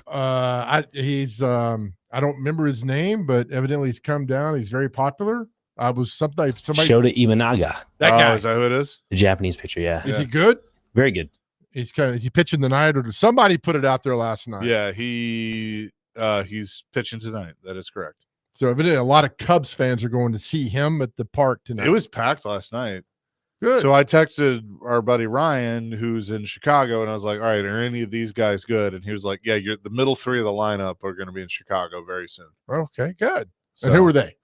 He's I don't remember his name, but evidently he's come down. He's very popular. Was somebody Shota Imanaga, that guy? Is that who it is? the Japanese pitcher. Yeah. Is he good? Very good. Is he pitching tonight, or did somebody put it out there last night? Yeah, he's pitching tonight. That is correct. So evidently a lot of Cubs fans are going to see him at the park tonight. It was packed last night. good. So I texted our buddy Ryan, who's in Chicago, and I was like, all right, are any of these guys good? And he was like, yeah, the middle three of the lineup are going to be in Chicago very soon. Okay, good. So, And who were they?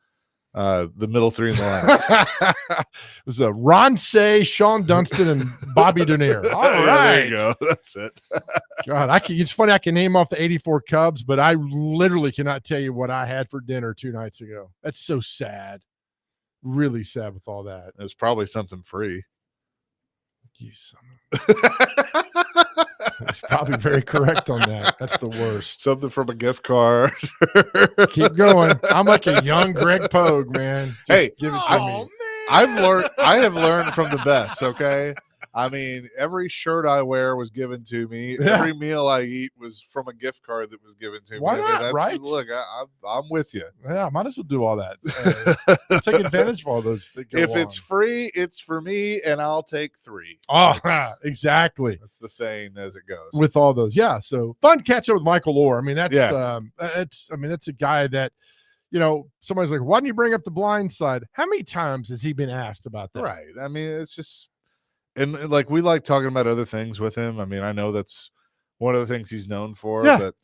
the middle three in the lineup. It was Ron Say, Sean Dunston, and Bobby Dunier. All Yeah, right. there you go. That's it. God, it's funny I can name off the 84 Cubs, but I literally cannot tell you what I had for dinner 2 nights ago. That's so sad. Really sad with all that. It was probably something free. You son of It's probably very correct on that. That's the worst. Something from a gift card. Keep going. I'm like a young Greg Pogue, man. Just Hey, give it to me. I have learned from the best, okay? I mean, every shirt I wear was given to me. Yeah. Every meal I eat was from a gift card that was given to Why me. not, that's, right? Look, I'm with you. Yeah, might as well do all that. Take advantage of all those. That go If it's on. free, it's for me, and I'll take 3. Oh, That's- exactly. That's the saying as it goes. With all those, yeah. So fun catch up with Michael Oher. I mean, that's Yeah. that's a guy that, somebody's like, why didn't you bring up the blind side? How many times has he been asked about that? Right. I mean, it's just, and like we like talking about other things with him. I mean, I know that's one of the things he's known for, Yeah. but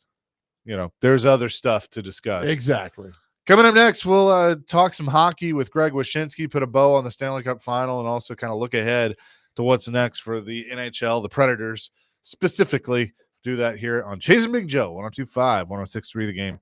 there's other stuff to discuss. Exactly. Coming up next, we'll talk some hockey with Greg Wyshynski, put a bow on the Stanley Cup final, and also kind of look ahead to what's next for the NHL, the Predators specifically. Do that here on Chasing Big Joe, 102.5, 106.3 The Game.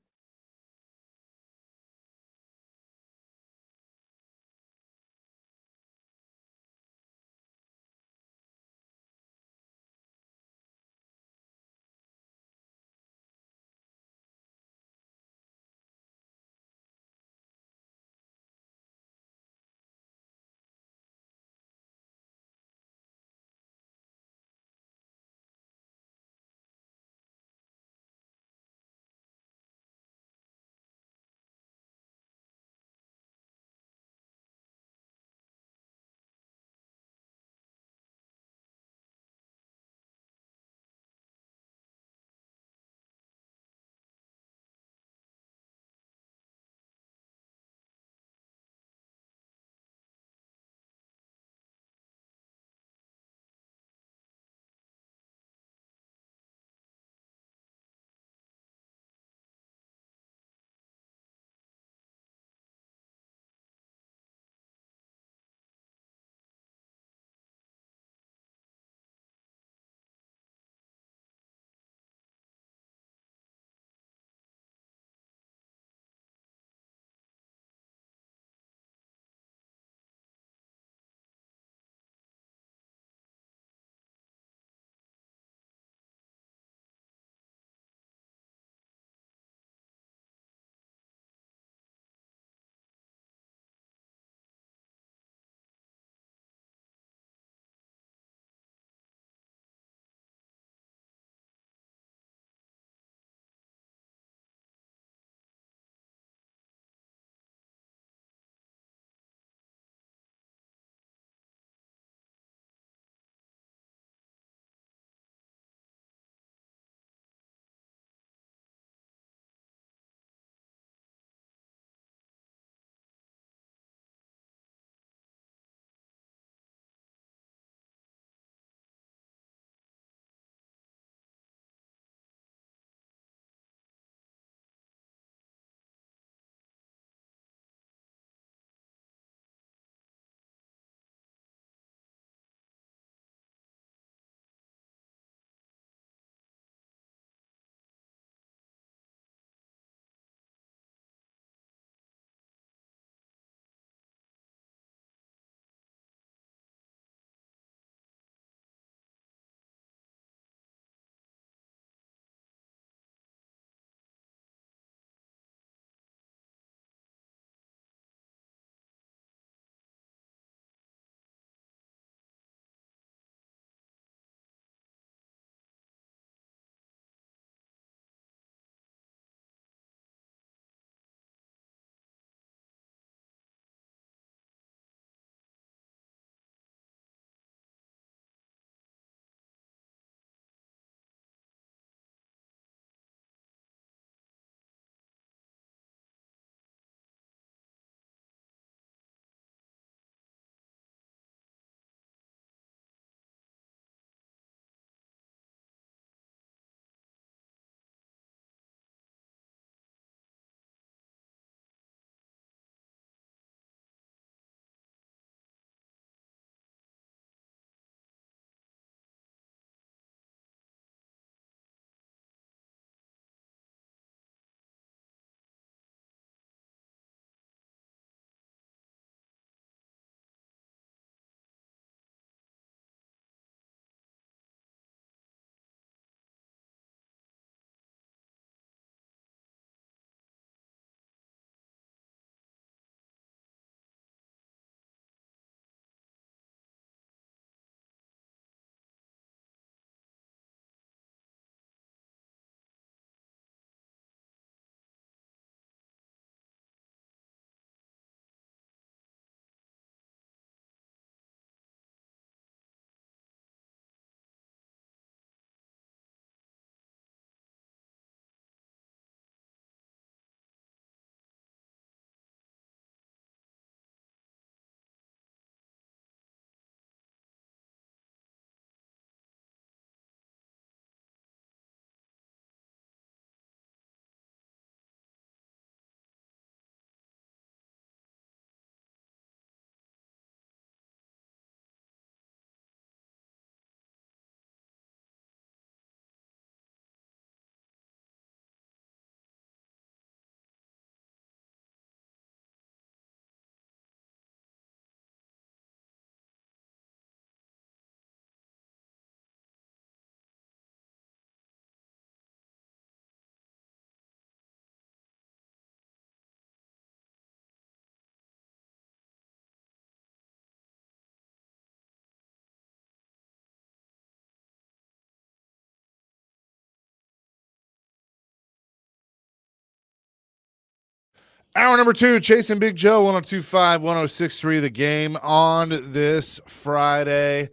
Hour number 2, Chasing Big Joe, 102.5, 106.3, The Game on this Friday.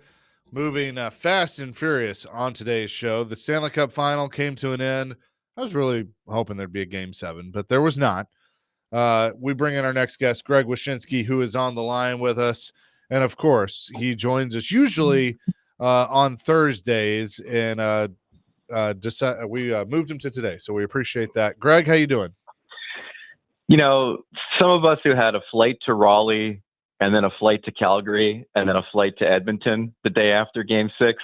Moving fast and furious on today's show. The Stanley Cup final came to an end. I was really hoping there'd be a Game 7, but there was not. We bring in our next guest, Greg Wyshynski, who is on the line with us. And, of course, he joins us usually on Thursdays, and we moved him to today, so we appreciate that. Greg, how you doing? You know, some of us who had a flight to Raleigh and then a flight to Calgary and then a flight to Edmonton the day after Game 6,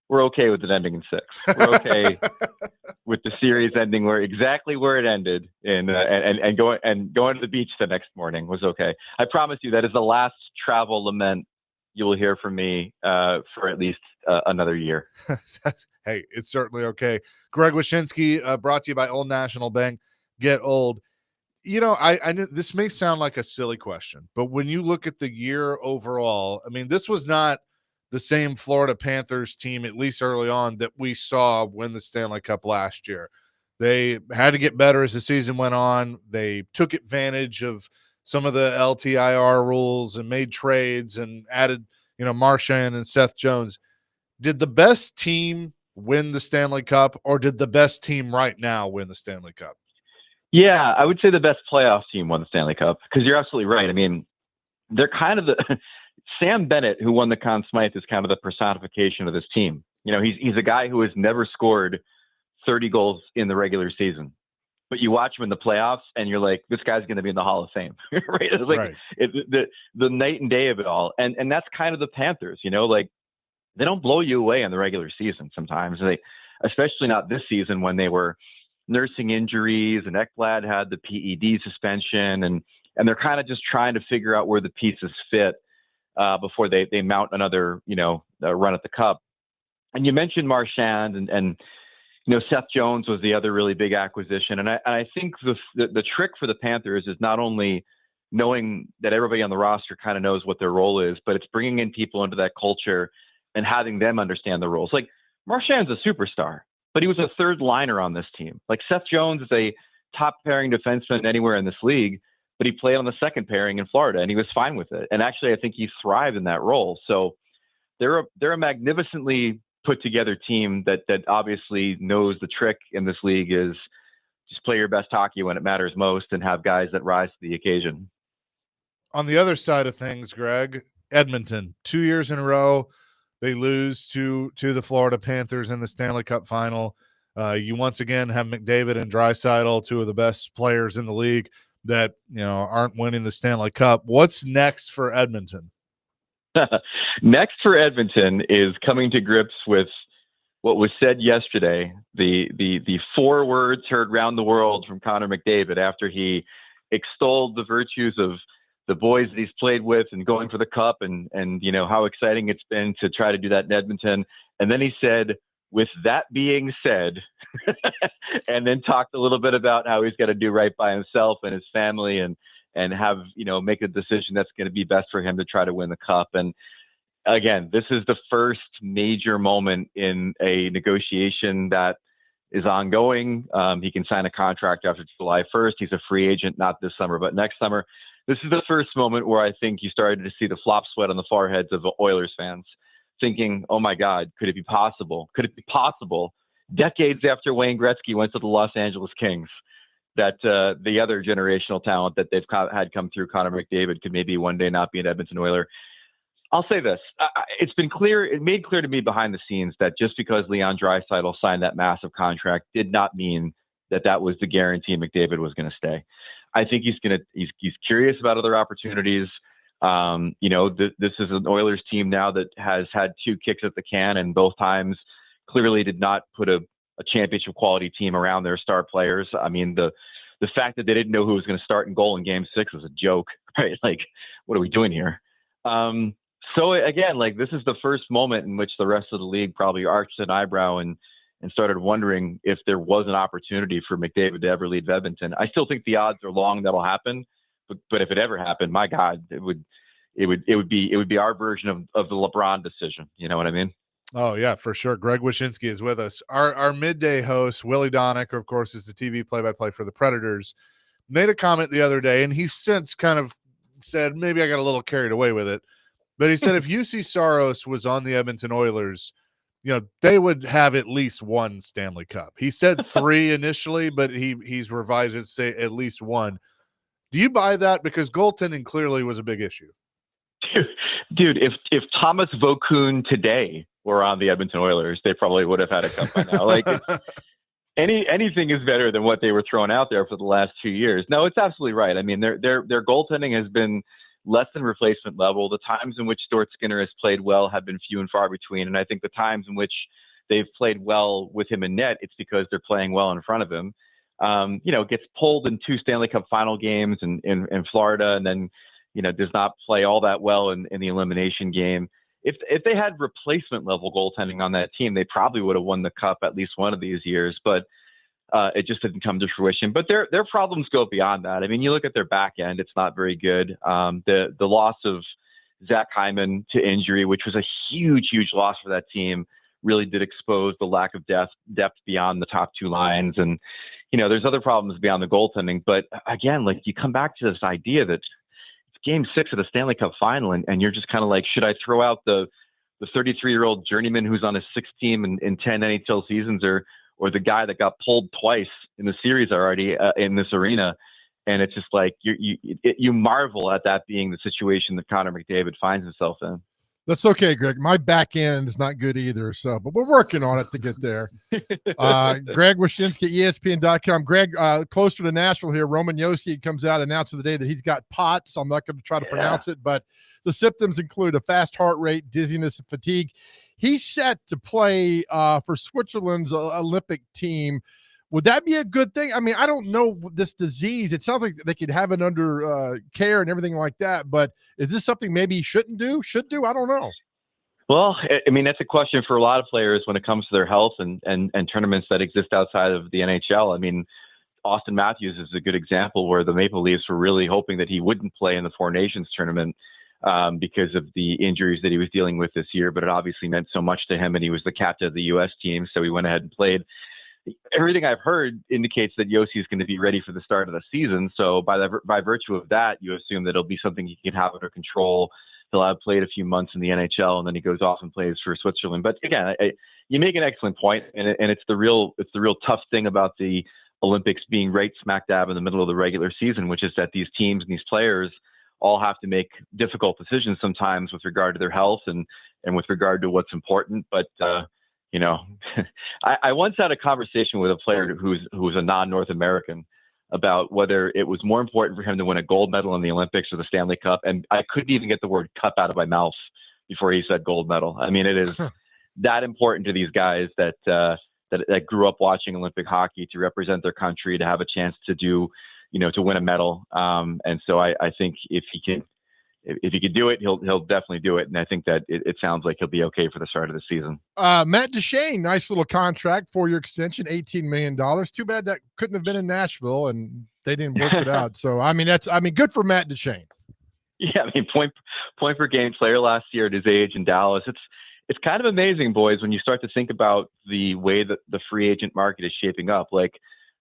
we're okay with it ending in 6. We're okay with the series ending exactly where it ended, and going to the beach the next morning was okay. I promise you that is the last travel lament you will hear from me for at least another year. Hey, it's certainly okay. Greg Wyshynski, brought to you by Old National Bank. Get old. You know, I know this may sound like a silly question, but when you look at the year overall, I mean, this was not the same Florida Panthers team, at least early on, that we saw win the Stanley Cup last year. They had to get better as the season went on. They took advantage of some of the LTIR rules and made trades and added, Marchand and Seth Jones. Did the best team win the Stanley Cup, or did the best team right now win the Stanley Cup? Yeah, I would say the best playoff team won the Stanley Cup, because you're absolutely right. I mean, they're kind of Sam Bennett, who won the Conn Smythe, is kind of the personification of this team. You know, he's a guy who has never scored 30 goals in the regular season, but you watch him in the playoffs and you're like, this guy's going to be in the Hall of Fame, right? It's like right. The night and day of it all. And that's kind of the Panthers, like they don't blow you away in the regular season sometimes. Especially not this season when they were nursing injuries and Ekblad had the PED suspension, and they're kind of just trying to figure out where the pieces fit before they mount another, run at the Cup. And you mentioned Marchand and Seth Jones was the other really big acquisition. And I think the trick for the Panthers is not only knowing that everybody on the roster kind of knows what their role is, but it's bringing in people into that culture and having them understand the roles. Like Marchand's a superstar, but he was a third liner on this team. Like Seth Jones is a top pairing defenseman anywhere in this league, but he played on the second pairing in Florida and he was fine with it. And actually, I think he thrived in that role. So they're a magnificently put together team that obviously knows the trick in this league is just play your best hockey when it matters most and have guys that rise to the occasion. On the other side of things, Greg, Edmonton, 2 years in a row, they lose to the Florida Panthers in the Stanley Cup final. You once again have McDavid and Draisaitl, two of the best players in the league that, aren't winning the Stanley Cup. What's next for Edmonton? Next for Edmonton is coming to grips with what was said yesterday, the 4 words heard around the world from Connor McDavid after he extolled the virtues of the boys that he's played with and going for the Cup and how exciting it's been to try to do that in Edmonton. And then he said, with that being said, and then talked a little bit about how he's got to do right by himself and his family and have, make a decision that's going to be best for him to try to win the Cup. And again, this is the first major moment in a negotiation that is ongoing. He can sign a contract after July 1st. He's a free agent, not this summer, but next summer. This is the first moment where I think you started to see the flop sweat on the foreheads of Oilers fans, thinking, oh my God, could it be possible? Could it be possible, decades after Wayne Gretzky went to the Los Angeles Kings, that the other generational talent that they've had come through, Connor McDavid, could maybe one day not be an Edmonton Oiler? I'll say this. It's been clear, it made clear to me behind the scenes that just because Leon Draisaitl signed that massive contract did not mean that was the guarantee McDavid was going to stay. I think he's curious about other opportunities. This is an Oilers team now that has had 2 kicks at the can, and both times clearly did not put a championship quality team around their star players. I mean, the fact that they didn't know who was going to start in goal in Game 6 was a joke, right? Like, what are we doing here? So again, like, this is the first moment in which the rest of the league probably arched an eyebrow and started wondering if there was an opportunity for McDavid to ever leave Edmonton. I still think the odds are long that'll happen, but if it ever happened, my God, it would be our version of the LeBron decision. You know what I mean? Oh yeah, for sure. Greg Wyshynski is with us. Our midday host, Willie Donick, of course, is the TV play-by-play for the Predators. made a comment the other day, and he's since kind of said, maybe I got a little carried away with it. But he said if UC Saros was on the Edmonton Oilers, they would have at least one Stanley Cup. He said 3 initially, but he's revised it to say at least 1. Do you buy that? Because goaltending clearly was a big issue. Dude, if Thomas Vokoun today were on the Edmonton Oilers, they probably would have had a cup by now. Like anything is better than what they were throwing out there for the last 2 years. No, it's absolutely right. I mean, their goaltending has been less than replacement level. The times in which Stuart Skinner has played well have been few and far between. And I think the times in which they've played well with him in net, it's because they're playing well in front of him. Gets pulled in 2 Stanley Cup final games in Florida, and then, does not play all that well in the elimination game. If they had replacement level goaltending on that team, they probably would have won the cup at least one of these years, but it just didn't come to fruition. But their problems go beyond that. I mean, you look at their back end, it's not very good. The loss of Zach Hyman to injury, which was a huge, huge loss for that team, really did expose the lack of depth beyond the top 2 lines. And, there's other problems beyond the goaltending. But again, like, you come back to this idea that it's game 6 of the Stanley Cup final, and you're just kind of like, should I throw out the 33-year-old journeyman who's on his 6th team in 10 NHL seasons, or the guy that got pulled twice in the series already in this arena? And it's just like, you marvel at that being the situation that Connor McDavid finds himself in. That's okay, Greg. My back end is not good either. So, but we're working on it to get there. Greg Wyshynski, ESPN.com. Greg, closer to Nashville here, Roman Josi comes out announcing today that he's got POTS. I'm not going to try to pronounce it, but the symptoms include a fast heart rate, dizziness, and fatigue. He's set to play for Switzerland's Olympic team. Would that be a good thing? I mean, I don't know this disease. It sounds like they could have it under care and everything like that. But is this something maybe he shouldn't do? Should do? I don't know. Well, I mean, that's a question for a lot of players when it comes to their health and tournaments that exist outside of the NHL. I mean, Austin Matthews is a good example where the Maple Leafs were really hoping that he wouldn't play in the Four Nations tournament because of the injuries that he was dealing with this year. But it obviously meant so much to him, and he was the captain of the U.S. team, so he went ahead and played. Everything I've heard indicates that Josi is going to be ready for the start of the season. So by virtue of that, you assume that it'll be something he can have under control. He'll have played a few months in the NHL, and then he goes off and plays for Switzerland. But again, you make an excellent point, and it's the real tough thing about the Olympics being right smack dab in the middle of the regular season, which is that these teams and these players all have to make difficult decisions sometimes with regard to their health and with regard to what's important. But I once had a conversation with a player who's a non-North American about whether it was more important for him to win a gold medal in the Olympics or the Stanley Cup. And I couldn't even get the word cup out of my mouth before he said gold medal. I mean, it is that important to these guys that grew up watching Olympic hockey to represent their country, to have a chance to do, to win a medal. And so I think if he can do it, he'll definitely do it. And I think that it sounds like he'll be okay for the start of the season. Matt Duchene, nice little contract, 4-year extension, $18 million. Too bad that couldn't have been in Nashville and they didn't work it out. So, good for Matt Duchene. Yeah. I mean, point per game player last year at his age in Dallas. It's kind of amazing, boys, when you start to think about the way that the free agent market is shaping up. Like,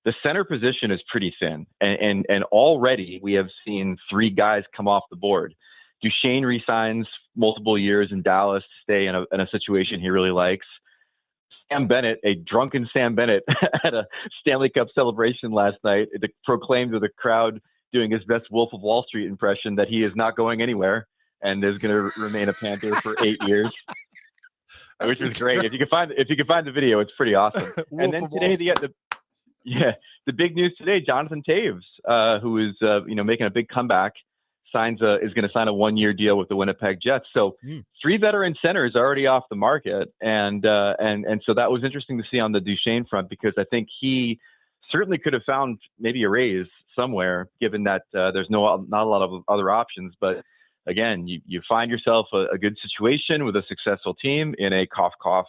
the center position is pretty thin, and already we have seen 3 guys come off the board. Duchene resigns multiple years in Dallas to stay in a situation he really likes. Sam Bennett, a drunken Sam Bennett, at a Stanley Cup celebration last night, proclaimed to the crowd doing his best Wolf of Wall Street impression that he is not going anywhere and is going to remain a Panther for 8 years, which is great. If you can find the video, it's pretty awesome. And then today, the big news today: Jonathan Taves, who is making a big comeback, is going to sign a 1-year deal with the Winnipeg Jets. So 3 veteran centers already off the market, and so that was interesting to see on the Duchene front, because I think he certainly could have found maybe a raise somewhere, given that there's not a lot of other options. But again, you find yourself a good situation with a successful team in a cough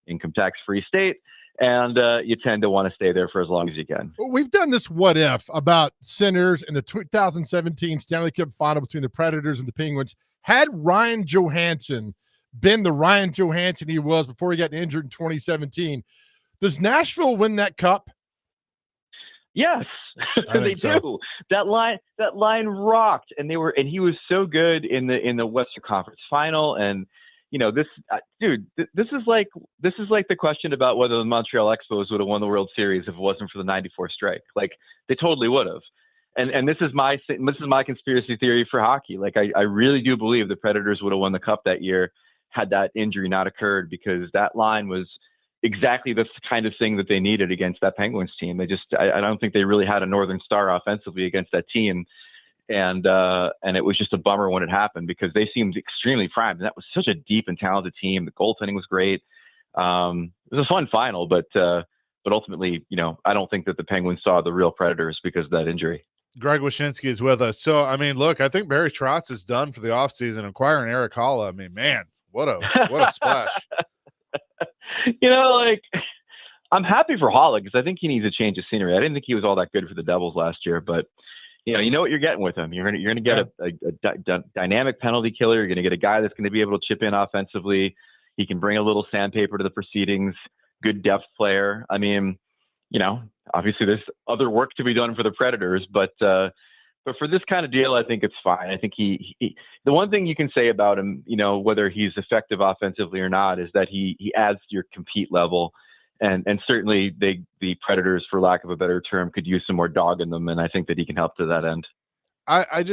income tax free state, and you tend to want to stay there for as long as you can. We've done this what if about centers in the 2017 Stanley Cup final between the Predators and the Penguins. Had Ryan Johansson been the Ryan Johansson he was before he got injured in 2017, does Nashville win that cup? Yes, I they think so. do. That line rocked, and he was so good in the Western Conference Final. And this dude, this is like the question about whether the Montreal Expos would have won the World Series if it wasn't for the '94 strike. Like, they totally would have. And this is my conspiracy theory for hockey. Like, I really do believe the Predators would have won the Cup that year had that injury not occurred, because that line was exactly the kind of thing that they needed against that Penguins team. I don't think they really had a Northern Star offensively against that team. And it was just a bummer when it happened, because they seemed extremely primed. And that was such a deep and talented team. The goaltending was great. It was a fun final, but ultimately, I don't think that the Penguins saw the real Predators because of that injury. Greg Wyshynski is with us. So, I mean, look, I think Barry Trotz is done for the offseason. Acquiring Eric Halla, I mean, man, what a splash. I'm happy for Halla, because I think he needs a change of scenery. I didn't think he was all that good for the Devils last year, but you know what you're getting with him. You're gonna get a dynamic penalty killer. You're gonna get a guy that's going to be able to chip in offensively. He can bring a little sandpaper to the proceedings. Good depth player. I mean, obviously there's other work to be done for the Predators, but for this kind of deal, I think it's fine. I think he the one thing you can say about him, whether he's effective offensively or not, is that he adds to your compete level. And certainly the Predators, for lack of a better term, could use some more dog in them. And I think that he can help to that end. I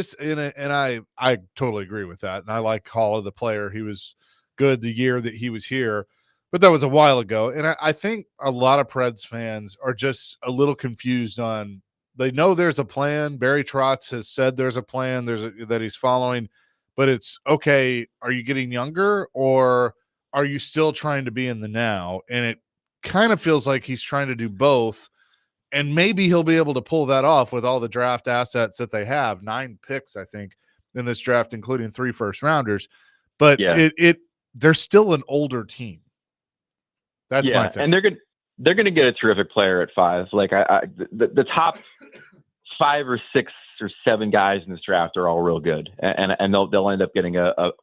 totally agree with that. And I like Halla, the player. He was good the year that he was here, but that was a while ago. And I think a lot of Preds fans are just a little confused on, they know there's a plan. Barry Trotz has said there's a plan that he's following, but it's okay. Are you getting younger, or are you still trying to be in the now? And it kind of feels like he's trying to do both, and maybe he'll be able to pull that off with all the draft assets that they have. 9 picks, I think, in this draft, including 3 first-rounders. But yeah, they're still an older team. That's my thing. And they're gonna get a terrific player at 5. Like the top 5 or 6 or 7 guys in this draft are all real good, and they'll end up getting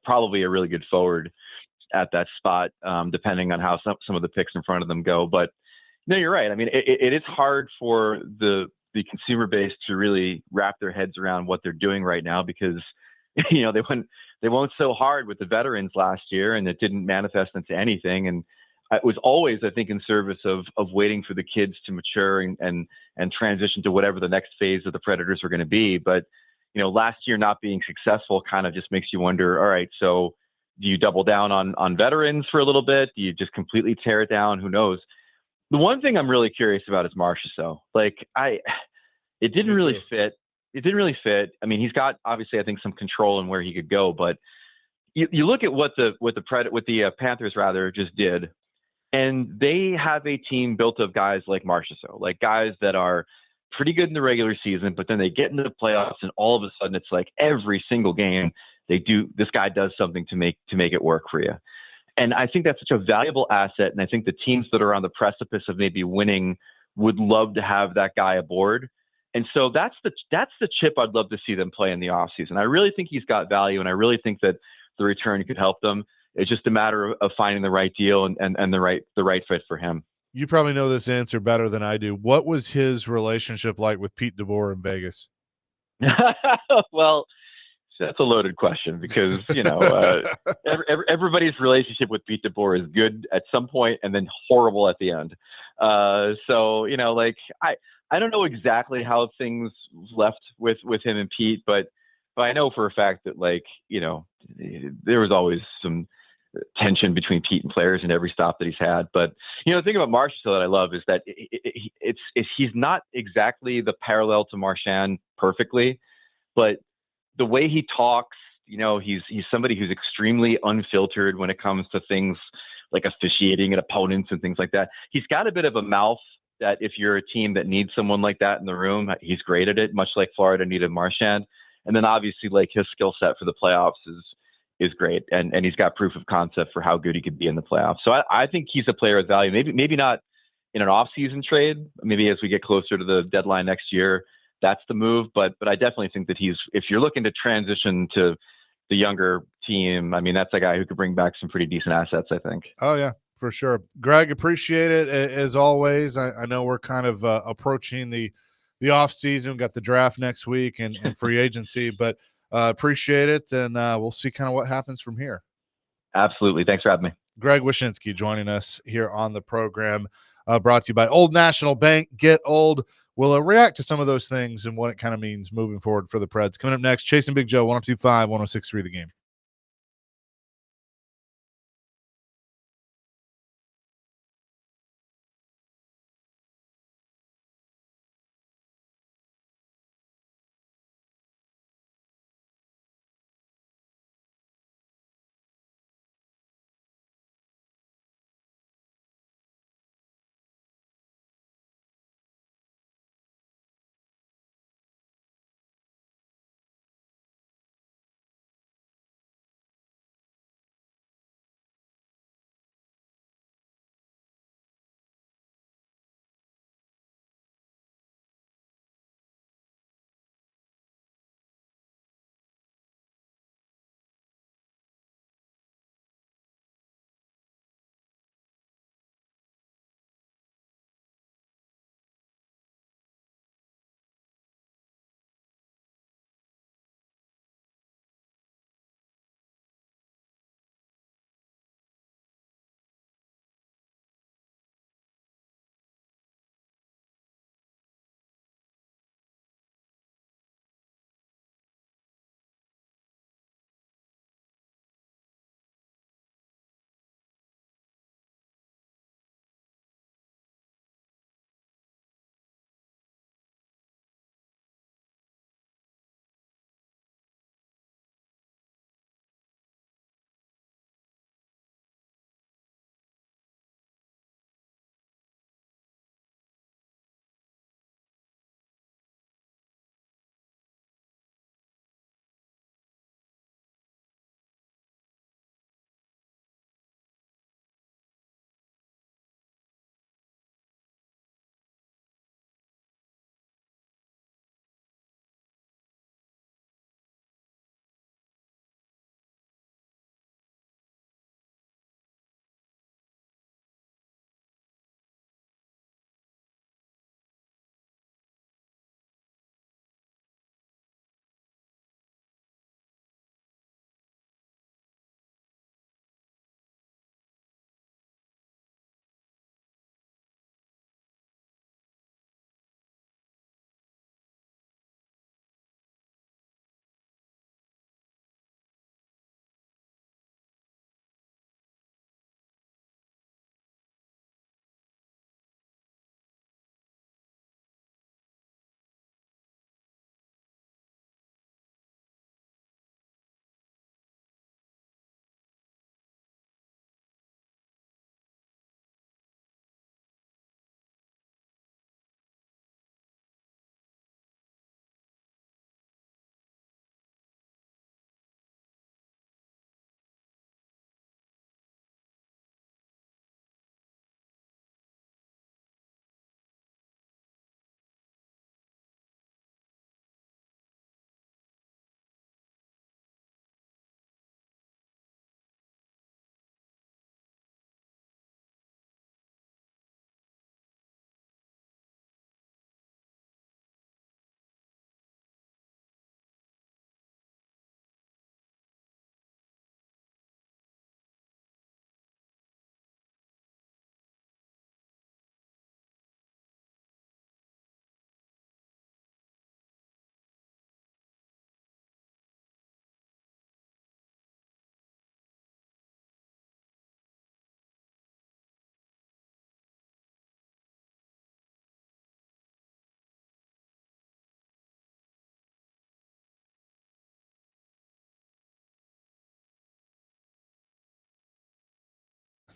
probably a really good forward at that spot, depending on how some of the picks in front of them go. But no, you're right. I mean, it is hard for the consumer base to really wrap their heads around what they're doing right now, because they went so hard with the veterans last year, and it didn't manifest into anything. And it was always, I think, in service of waiting for the kids to mature and transition to whatever the next phase of the Predators were going to be. But last year not being successful kind of just makes you wonder, all right, so do you double down on veterans for a little bit? Do you just completely tear it down? Who knows? The one thing I'm really curious about is Marchessault. It didn't really fit. It didn't really fit. I mean, he's got, obviously, I think, some control in where he could go, but you look at what the Panthers rather just did, and they have a team built of guys like Marchessault, like guys that are pretty good in the regular season, but then they get into the playoffs, and all of a sudden it's like every single game this guy does something to make it work for you. And I think that's such a valuable asset. And I think the teams that are on the precipice of maybe winning would love to have that guy aboard. And so that's the chip I'd love to see them play in the offseason. I really think he's got value, and I really think that the return could help them. It's just a matter of finding the right deal and the right fit for him. You probably know this answer better than I do. What was his relationship like with Pete DeBoer in Vegas? Well, that's a loaded question, because everybody's relationship with Pete DeBoer is good at some point and then horrible at the end. So I don't know exactly how things left with him and Pete, but I know for a fact that there was always some tension between Pete and players in every stop that he's had. But the thing about Marchessault that I love is that he's not exactly the parallel to Marchand perfectly, but the way he talks, he's somebody who's extremely unfiltered when it comes to things like officiating and opponents and things like that. He's got a bit of a mouth that if you're a team that needs someone like that in the room, he's great at it, much like Florida needed Marchand. And then obviously his skill set for the playoffs is great. And he's got proof of concept for how good he could be in the playoffs. So I think he's a player of value, maybe not in an off-season trade, maybe as we get closer to the deadline next year, that's the move. But I definitely think that if you're looking to transition to the younger team, I mean, that's a guy who could bring back some pretty decent assets, I think. Oh, yeah, for sure. Greg, appreciate it as always. I know we're kind of approaching the the off season. Got the draft next week and free agency, but appreciate it. And we'll see kind of what happens from here. Absolutely. Thanks for having me. Greg Wyshynski joining us here on the program, brought to you by Old National Bank. Get old. We'll react to some of those things and what it kind of means moving forward for the Preds. Coming up next, Chasing Big Joe, 102.5, 106.3 The Game.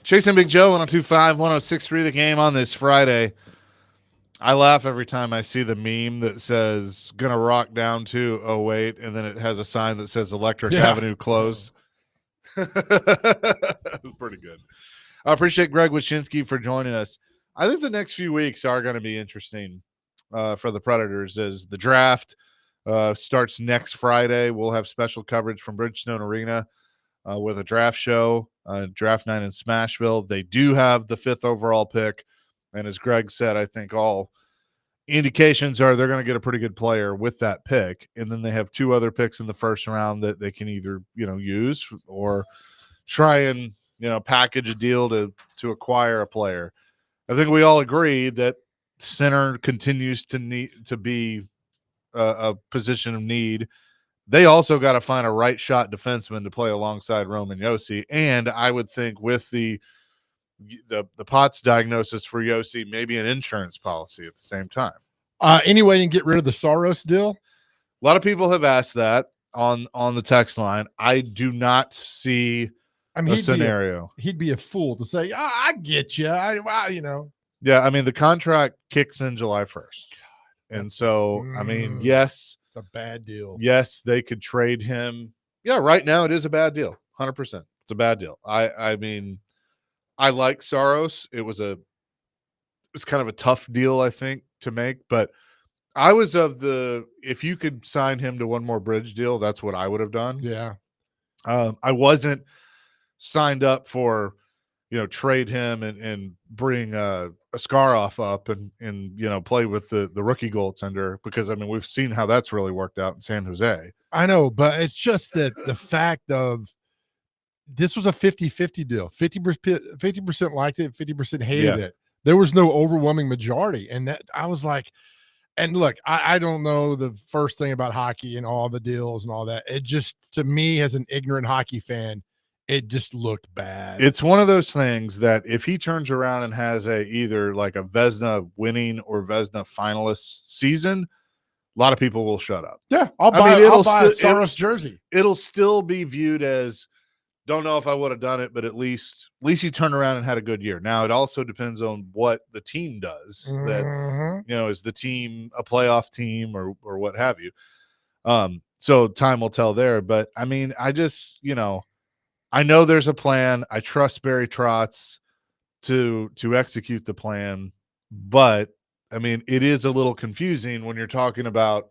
Chasing Big Joe, 102.5, 106.3 The Game on this Friday. I laugh every time I see the meme that says "gonna rock down to 08," and then it has a sign that says Electric Avenue closed. Pretty good. I appreciate Greg Wyshynski for joining us. I think the next few weeks are going to be interesting for the Predators as the draft starts next Friday. We'll have special coverage from Bridgestone Arena with a draft show, draft night in Smashville. They do have the 5th overall pick. And as Greg said, I think all indications are they're going to get a pretty good player with that pick, and then they have 2 other picks in the first round that they can either use or try and package a deal to acquire a player. I think we all agree that center continues to need to be a position of need. They also got to find a right shot defenseman to play alongside Roman Josi, and I would think with the POTS diagnosis for Josi, maybe an insurance policy at the same time. Any way you can get rid of the Saros deal? A lot of people have asked that on the text line. I do not see a scenario. He'd be a fool to say, I get you. Yeah, I mean, the contract kicks in July 1st. And so, I mean, yes. It's a bad deal. Yes, they could trade him. Yeah, right now it is a bad deal. 100%. It's a bad deal. I mean, I like Saros. It was kind of a tough deal, I think, to make, but I was if you could sign him to one more bridge deal, that's what I would have done. Yeah. I wasn't signed up for, trade him and bring Askarov up and play with the rookie goaltender, because I mean, we've seen how that's really worked out in San Jose. I know, but it's just that the fact of this was a 50-50 deal. 50% liked it, 50% hated it. There was no overwhelming majority. And that I was like, and look, I don't know the first thing about hockey and all the deals and all that. It just, to me, as an ignorant hockey fan, it just looked bad. It's one of those things that if he turns around and has either like a Vezina winning or Vezina finalist season, a lot of people will shut up. Yeah, I'll buy a Saros jersey. It'll still be viewed as, don't know if I would have done it, but at least he turned around and had a good year. Now, it also depends on what the team does. That is the team a playoff team or what have you? So time will tell there. But I mean, I just I know there's a plan. I trust Barry Trotz to execute the plan, but I mean, it is a little confusing when you're talking about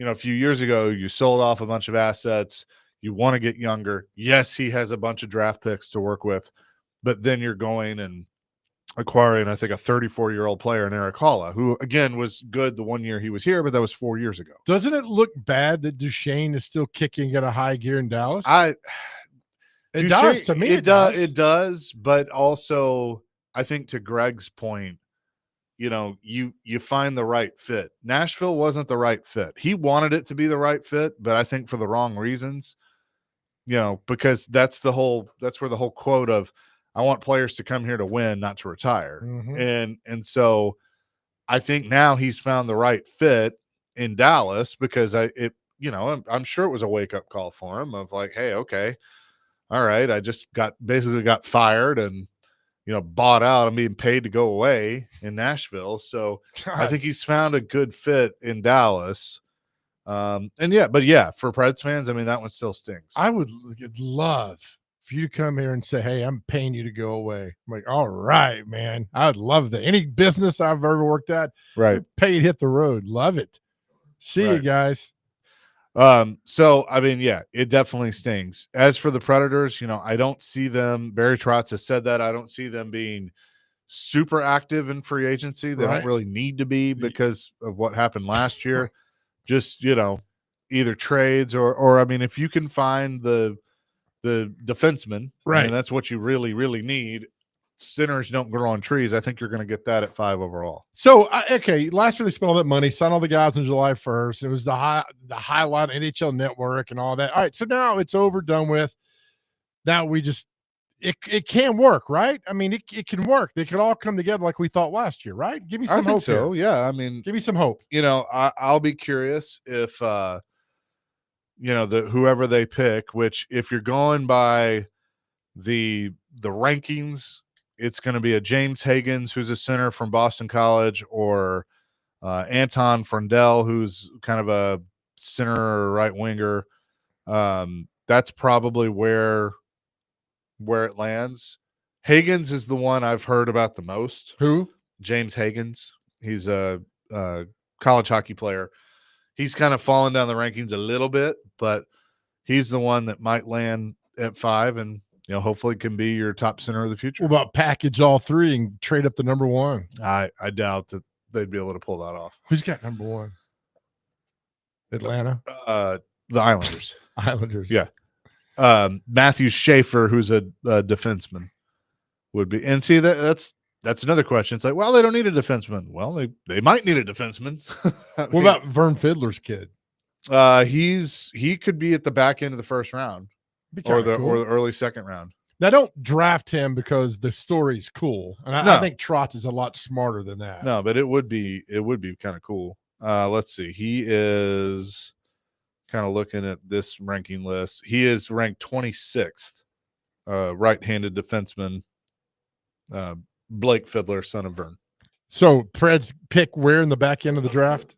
a few years ago you sold off a bunch of assets. You want to get younger. Yes, he has a bunch of draft picks to work with, but then you're going and acquiring, I think, a 34-year-old player in Eric Halla, who, again, was good the 1 year he was here, but that was 4 years ago. Doesn't it look bad that Duchesne is still kicking at a high gear in Dallas? It does to me. It does, but also, I think to Greg's point, you find the right fit. Nashville wasn't the right fit. He wanted it to be the right fit, but I think for the wrong reasons. Because that's where the whole quote of, I want players to come here to win, not to retire. And so I think now he's found the right fit in Dallas, because I'm sure it was a wake-up call for him of like, hey, okay, all right, I just got fired and bought out. I'm being paid to go away in Nashville. So I think he's found a good fit in Dallas. For Preds fans, I mean, that one still stings. I would love for you to come here and say, hey, I'm paying you to go away. I'm like, all right, man. I would love that. Any business I've ever worked at, right, pay you to hit the road. Love it. See you guys. So I mean, yeah, it definitely stings. As for the Predators, I don't see them. Barry Trotz has said that I don't see them being super active in free agency. They don't really need to be because of what happened last year. Just, either trades or I mean, if you can find the defenseman, right, and that's what you really, really need. Centers don't grow on trees. I think you're going to get that at 5 overall. So, okay, last year they spent all that money, signed all the guys on July 1st. It was the highlight NHL Network and all that. All right, so now it's over, done with. Now we just it can work, right? I mean, it can work. They could all come together like we thought last year, right? Give me some hope. So, yeah. I mean, give me some hope. I'll be curious if whoever they pick, which if you're going by the rankings, it's going to be a James Higgins, who's a center from Boston College, or Anton Frondell, who's kind of a center or right winger. That's probably where it lands. Higgins is the one I've heard about the most. Who? James Higgins. He's a college hockey player. He's kind of fallen down the rankings a little bit, but he's the one that might land at 5 and hopefully can be your top center of the future. What about package all 3 and trade up to number 1? I doubt they'd be able to pull that off. Who's got number one? Atlanta The Islanders. Islanders. Yeah. Matthew Schaefer, who's a defenseman, would be. And see, that's another question. It's like, well, they don't need a defenseman. Well, they might need a defenseman. What about Vern Fiddler's kid? He could be at the back end of the first round Be or kinda the cool. early second round. Now, don't draft him because the story's cool, and I think Trotz is a lot smarter than that. No, but it would be kind of cool. Let's see. He is kind of looking at this ranking list. He is ranked 26th, right-handed defenseman, Blake Fiddler, son of Vern. So, Preds pick where in the back end of the draft?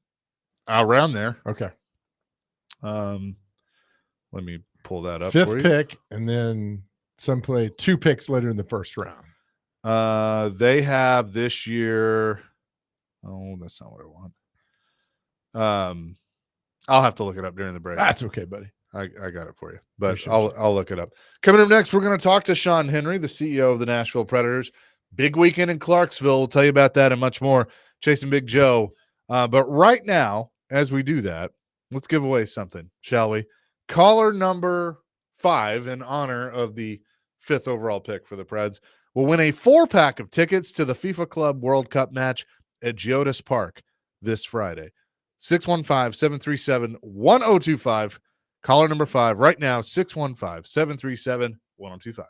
Around there. Okay. Let me pull that up. for Fifth you. pick, and then some play 2 picks later in the first round. They have this year. Oh, that's not what I want. I'll have to look it up during the break. That's okay, buddy. I got it for you, but Appreciate I'll look it up. Coming up next, we're going to talk to Sean Henry, the CEO of the Nashville Predators. Big weekend in Clarksville. We'll tell you about that and much more. Chasing Big Joe. But right now, as we do that, let's give away something, shall we? Caller number 5, in honor of the 5th overall pick for the Preds, will win a 4-pack of tickets to the FIFA Club World Cup match at Geodis Park this Friday. 615-737-1025. Caller number 5 right now, 615-737-1025.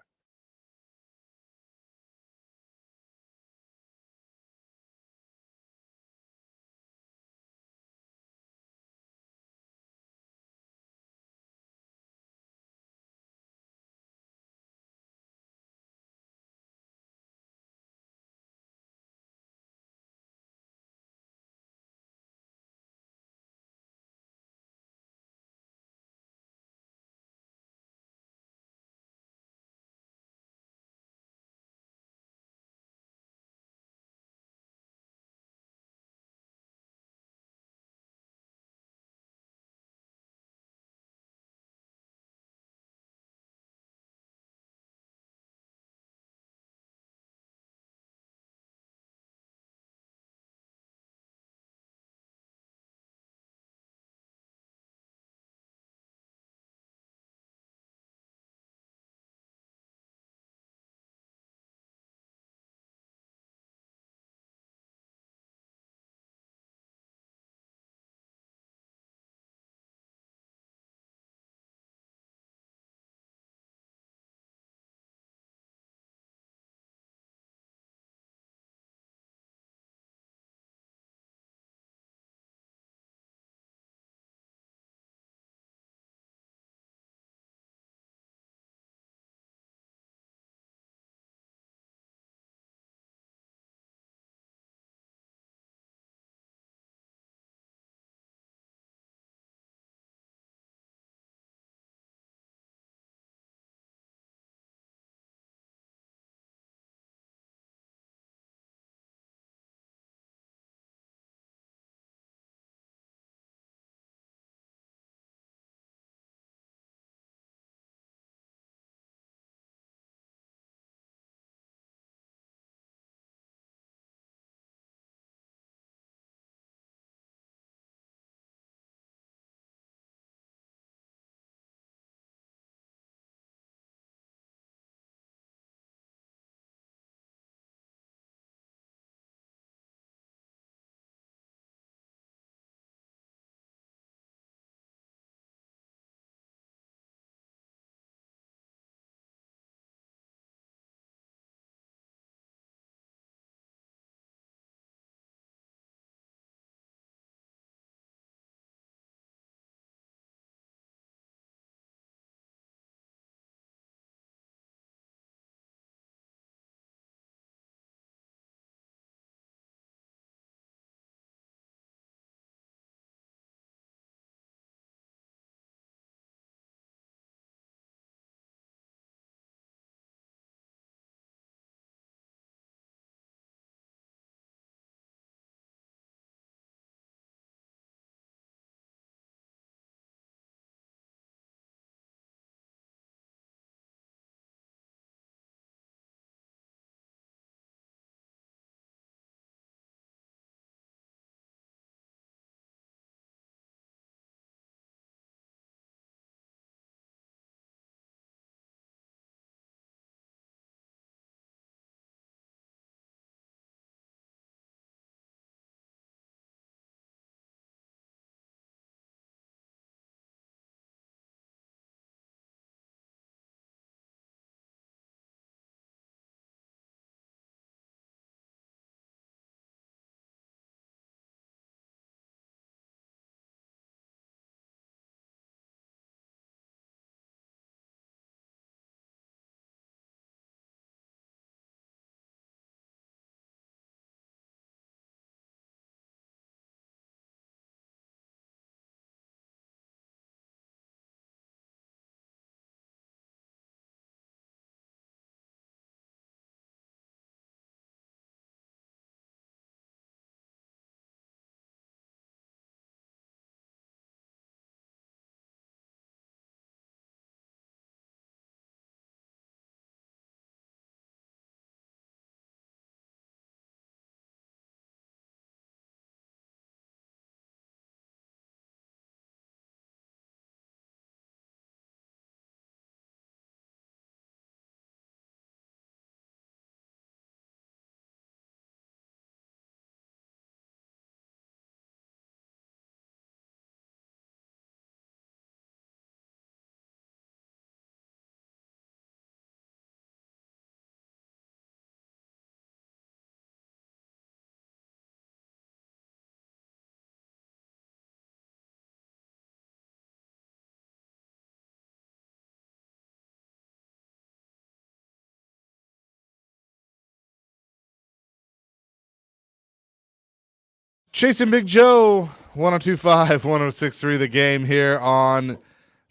Chasing Big Joe, 1025, 1063, the game here on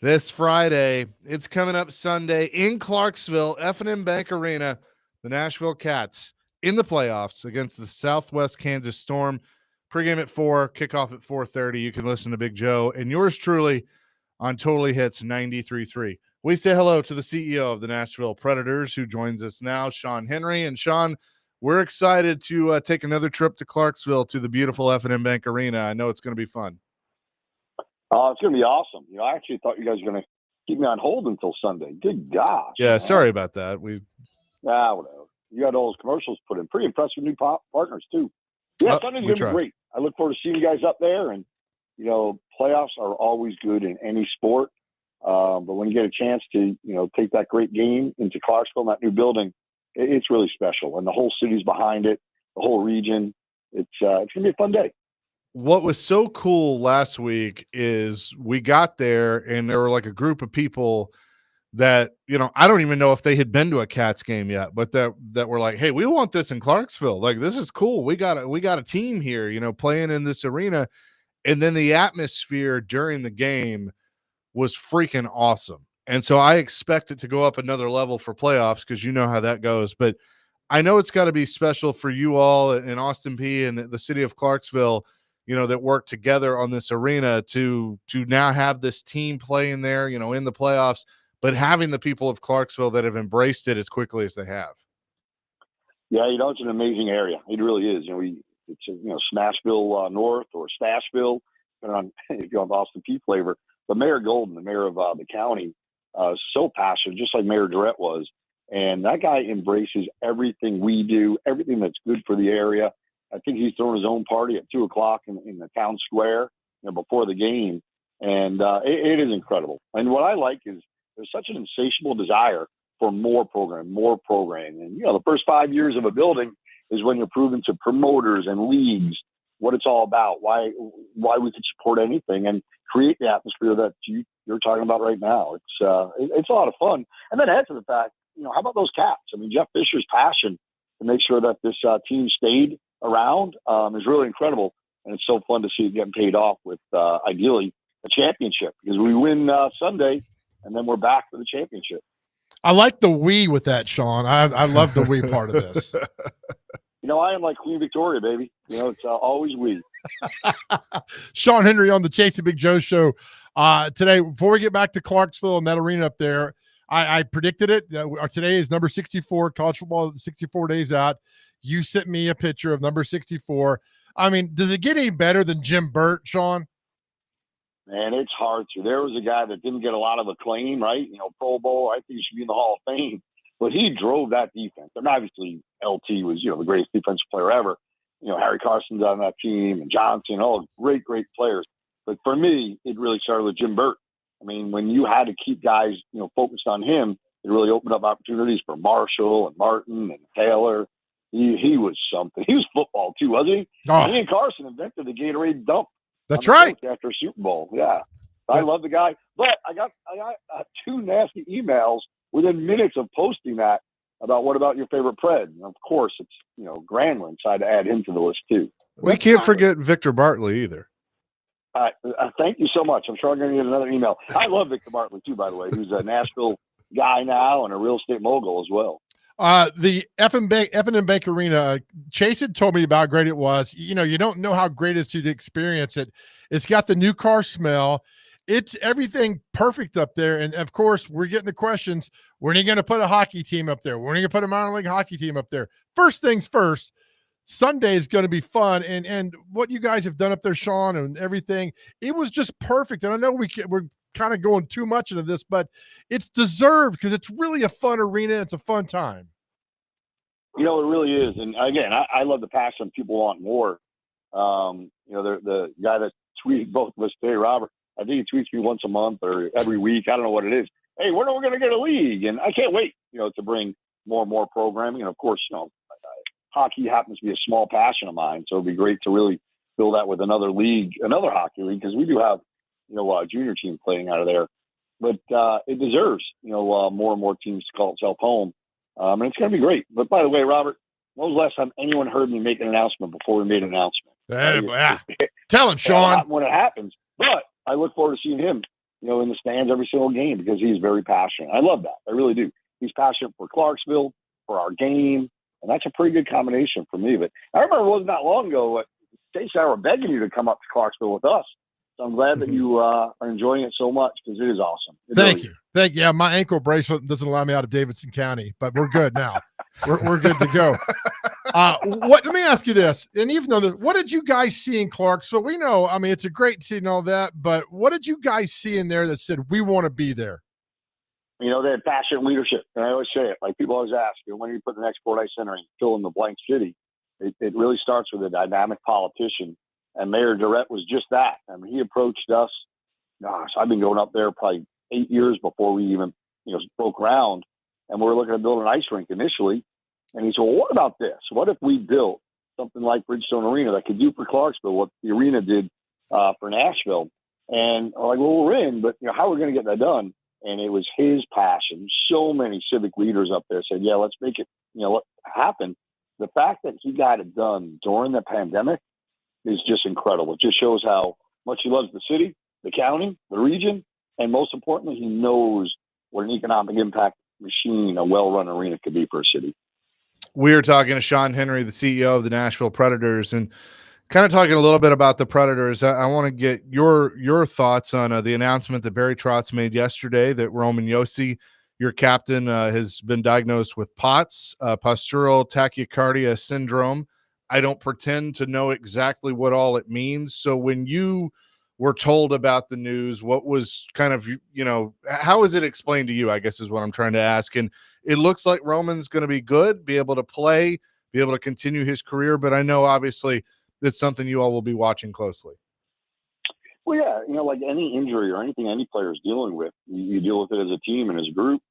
this Friday. It's coming up Sunday in Clarksville, F&M Bank Arena. The Nashville Cats in the playoffs against the Southwest Kansas Storm. Pregame at 4, kickoff at 4:30. You can listen to Big Joe and yours truly on Totally Hits 93.3. We say hello to the CEO of the Nashville Predators who joins us now, Sean Henry. And Sean, we're excited to take another trip to Clarksville to the beautiful F&M Bank Arena. I know it's going to be fun. It's going to be awesome. I actually thought you guys were going to keep me on hold until Sunday. Good gosh. Yeah, sorry about that. Whatever. You got all those commercials put in. Pretty impressed with new partners, too. Yeah, Sunday's going to be great. I look forward to seeing you guys up there. And, playoffs are always good in any sport. But when you get a chance to, take that great game into Clarksville, that new building, it's really special. And the whole city's behind it, the whole region. It's going to be a fun day. What was so cool last week is we got there and there were like a group of people that, I don't even know if they had been to a Cats game yet, but that were like, hey, we want this in Clarksville. Like, this is cool. We got a team here, playing in this arena. And then the atmosphere during the game was freaking awesome. And so I expect it to go up another level for playoffs because you know how that goes. But I know it's got to be special for you all in Austin P and the city of Clarksville, that work together on this arena to now have this team playing there, in the playoffs, but having the people of Clarksville that have embraced it as quickly as they have. Yeah, it's an amazing area. It really is. It's Smashville North or Stashville, depending on if you have Austin P flavor. But Mayor Golden, the mayor of the county, is so passionate, just like Mayor Durrett was. And that guy embraces everything we do, everything that's good for the area. I think he's throwing his own party at 2:00 in the town square, before the game. And it is incredible. And what I like is there's such an insatiable desire for more program. And, the first 5 years of a building is when you're proving to promoters and leagues what it's all about, why we could support anything and create the atmosphere that you're talking about right now. It's a lot of fun. And then add to the fact, how about those Cats? I mean, Jeff Fisher's passion to make sure that this team stayed around is really incredible. And it's so fun to see it getting paid off with, ideally, a championship because we win Sunday and then we're back for the championship. I like the we with that, Sean. I love the we part of this. I am like Queen Victoria, baby. It's always we. Sean Henry on the Chasing Big Joe show today. Before we get back to Clarksville and that arena up there, I predicted it. Today is number 64, college football 64 days out. You sent me a picture of number 64. I mean, does it get any better than Jim Burt, Sean? Man, it's hard to. There was a guy that didn't get a lot of acclaim, right? Pro Bowl. I think he should be in the Hall of Fame. But he drove that defense. And obviously, LT was, the greatest defensive player ever. Harry Carson's on that team and Johnson, all great, great players. But for me, it really started with Jim Burt. I mean, when you had to keep guys, focused on him, it really opened up opportunities for Marshall and Martin and Taylor. He was something. He was football, too, wasn't he? Oh. He and Carson invented the Gatorade dump. That's right. After a Super Bowl. Yeah. I love the guy. But I got 2 nasty emails within minutes of posting that about what about your favorite Pred? And of course, it's, Granlund. So I had to add him to the list, too. We can't forget Victor Bartley either. Thank you so much. I'm sure I'm going to get another email. I love Victor Bartley, too, by the way. He's a Nashville guy now and a real estate mogul as well. The F&M Bank Arena, Chase had told me about how great it was. You don't know how great it is to experience it. It's got the new car smell. It's everything perfect up there. And of course, we're getting the questions. When are you going to put a hockey team up there? When are you going to put a minor league hockey team up there? First things first, Sunday is going to be fun. And what you guys have done up there, Sean, and everything, it was just perfect. And I know we're kind of going too much into this, but it's deserved because it's really a fun arena. It's a fun time. It really is. And again, I love the passion. People want more. The guy that tweeted both of us today, Robert, I think he tweets me once a month or every week. I don't know what it is. Hey, when are we going to get a league? And I can't wait, to bring more and more programming. And of course, hockey happens to be a small passion of mine. So it'd be great to really fill that with another league, another hockey league, because we do have, a junior team playing out of there. But it deserves, more and more teams to call itself home. And it's going to be great. But by the way, Robert, when was the last time anyone heard me make an announcement before we made an announcement? Yeah. Tell him, Sean. When it happens. But I look forward to seeing him, in the stands every single game because he's very passionate. I love that. I really do. He's passionate for Clarksville, for our game, and that's a pretty good combination for me. But I remember it wasn't that long ago, Stacy and I were begging you to come up to Clarksville with us. So I'm glad that you are enjoying it so much because it is awesome. Thank you. Yeah, my ankle bracelet doesn't allow me out of Davidson County, but we're good now. we're good to go. Let me ask you this, and even though what did you guys see in Clarksville? We know, I mean, it's a great city and all that, but what did you guys see in there that said we want to be there? They had passionate leadership, and I always say it. Like people always ask, when you put the next Fordyce Center and fill in the blank city, it really starts with a dynamic politician, and Mayor Durrett was just that. I mean, he approached us. Gosh, I've been going up there probably 8 years before we even broke ground, and we were looking to build an ice rink initially. And he said, well, what about this? What if we built something like Bridgestone Arena that could do for Clarksville what the arena did for Nashville? And I'm like, well, we're in, but how are we going to get that done? And it was his passion. So many civic leaders up there said, yeah, let's make it, let happen. The fact that he got it done during the pandemic is just incredible. It just shows how much he loves the city, the county, the region, and most importantly, he knows what an economic impact machine a well-run arena could be for a city. We are talking to Sean Henry, the CEO of the Nashville Predators, and kind of talking a little bit about the Predators. I want to get your thoughts on the announcement that Barry Trotz made yesterday that Roman Josi, your captain, has been diagnosed with POTS, postural tachycardia syndrome. I don't pretend to know exactly what all it means. So when you were told about the news, what was kind of, how was it explained to you, I guess is what I'm trying to ask. And it looks like Roman's going to be good, be able to play, be able to continue his career. But I know obviously that's something you all will be watching closely. Well, yeah, like any injury or anything any player is dealing with, you deal with it as a team and as a group.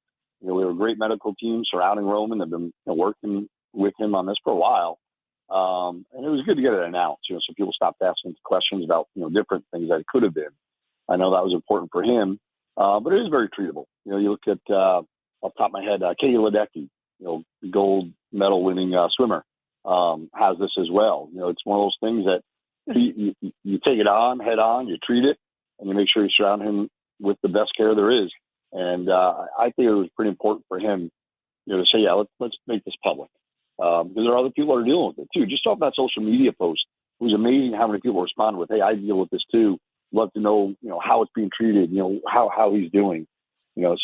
We have a great medical team surrounding Roman. They've been working with him on this for a while. And it was good to get it announced, so people stopped asking questions about, different things that it could have been. I know that was important for him, but it is very treatable. You look at, off the top of my head, Katie Ledecky, gold medal winning swimmer, has this as well. It's one of those things that you take it on, head on, you treat it, and you make sure you surround him with the best care there is. And I think it was pretty important for him, to say, yeah, let's make this public. Because there are other people that are dealing with it too. Just off that social media post, it was amazing how many people responded with, "Hey, I deal with this too. Love to know, how it's being treated. How he's doing.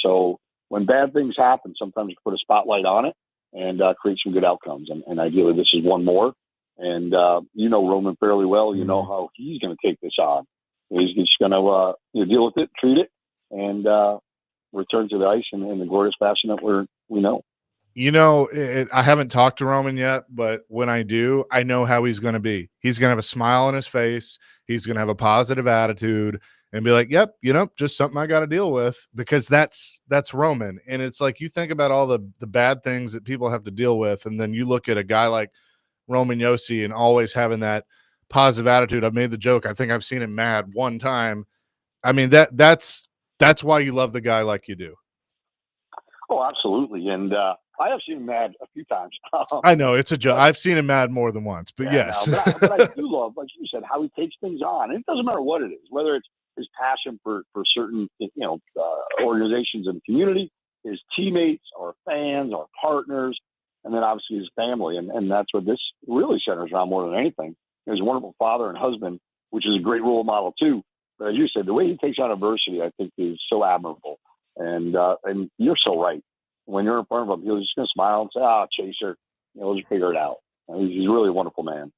So when bad things happen, sometimes you put a spotlight on it and create some good outcomes. And ideally, this is one more. And Roman fairly well. You know how he's going to take this on. He's just going to deal with it, treat it, and return to the ice in the glorious fashion that we know. I haven't talked to Roman yet, but when I do, I know how he's going to be. He's going to have a smile on his face. He's going to have a positive attitude and be like, yep, just something I got to deal with, because that's Roman. And it's like, you think about all the bad things that people have to deal with. And then you look at a guy like Roman Josi and always having that positive attitude. I've made the joke. I think I've seen him mad one time. I mean, that's why you love the guy like you do. Oh, absolutely. And I have seen him mad a few times. I know it's a joke. I've seen him mad more than once, but yes. No, but I do love, like you said, how he takes things on. And it doesn't matter what it is, whether it's his passion for certain, organizations in the community, his teammates, our fans, our partners, and then obviously his family. And that's what this really centers around more than anything. He's a wonderful father and husband, which is a great role model too. But as you said, the way he takes on adversity, I think, is so admirable. And you're so right. When you're in front of him, he's just going to smile and say, chaser, we'll just figure it out. He's really a wonderful man.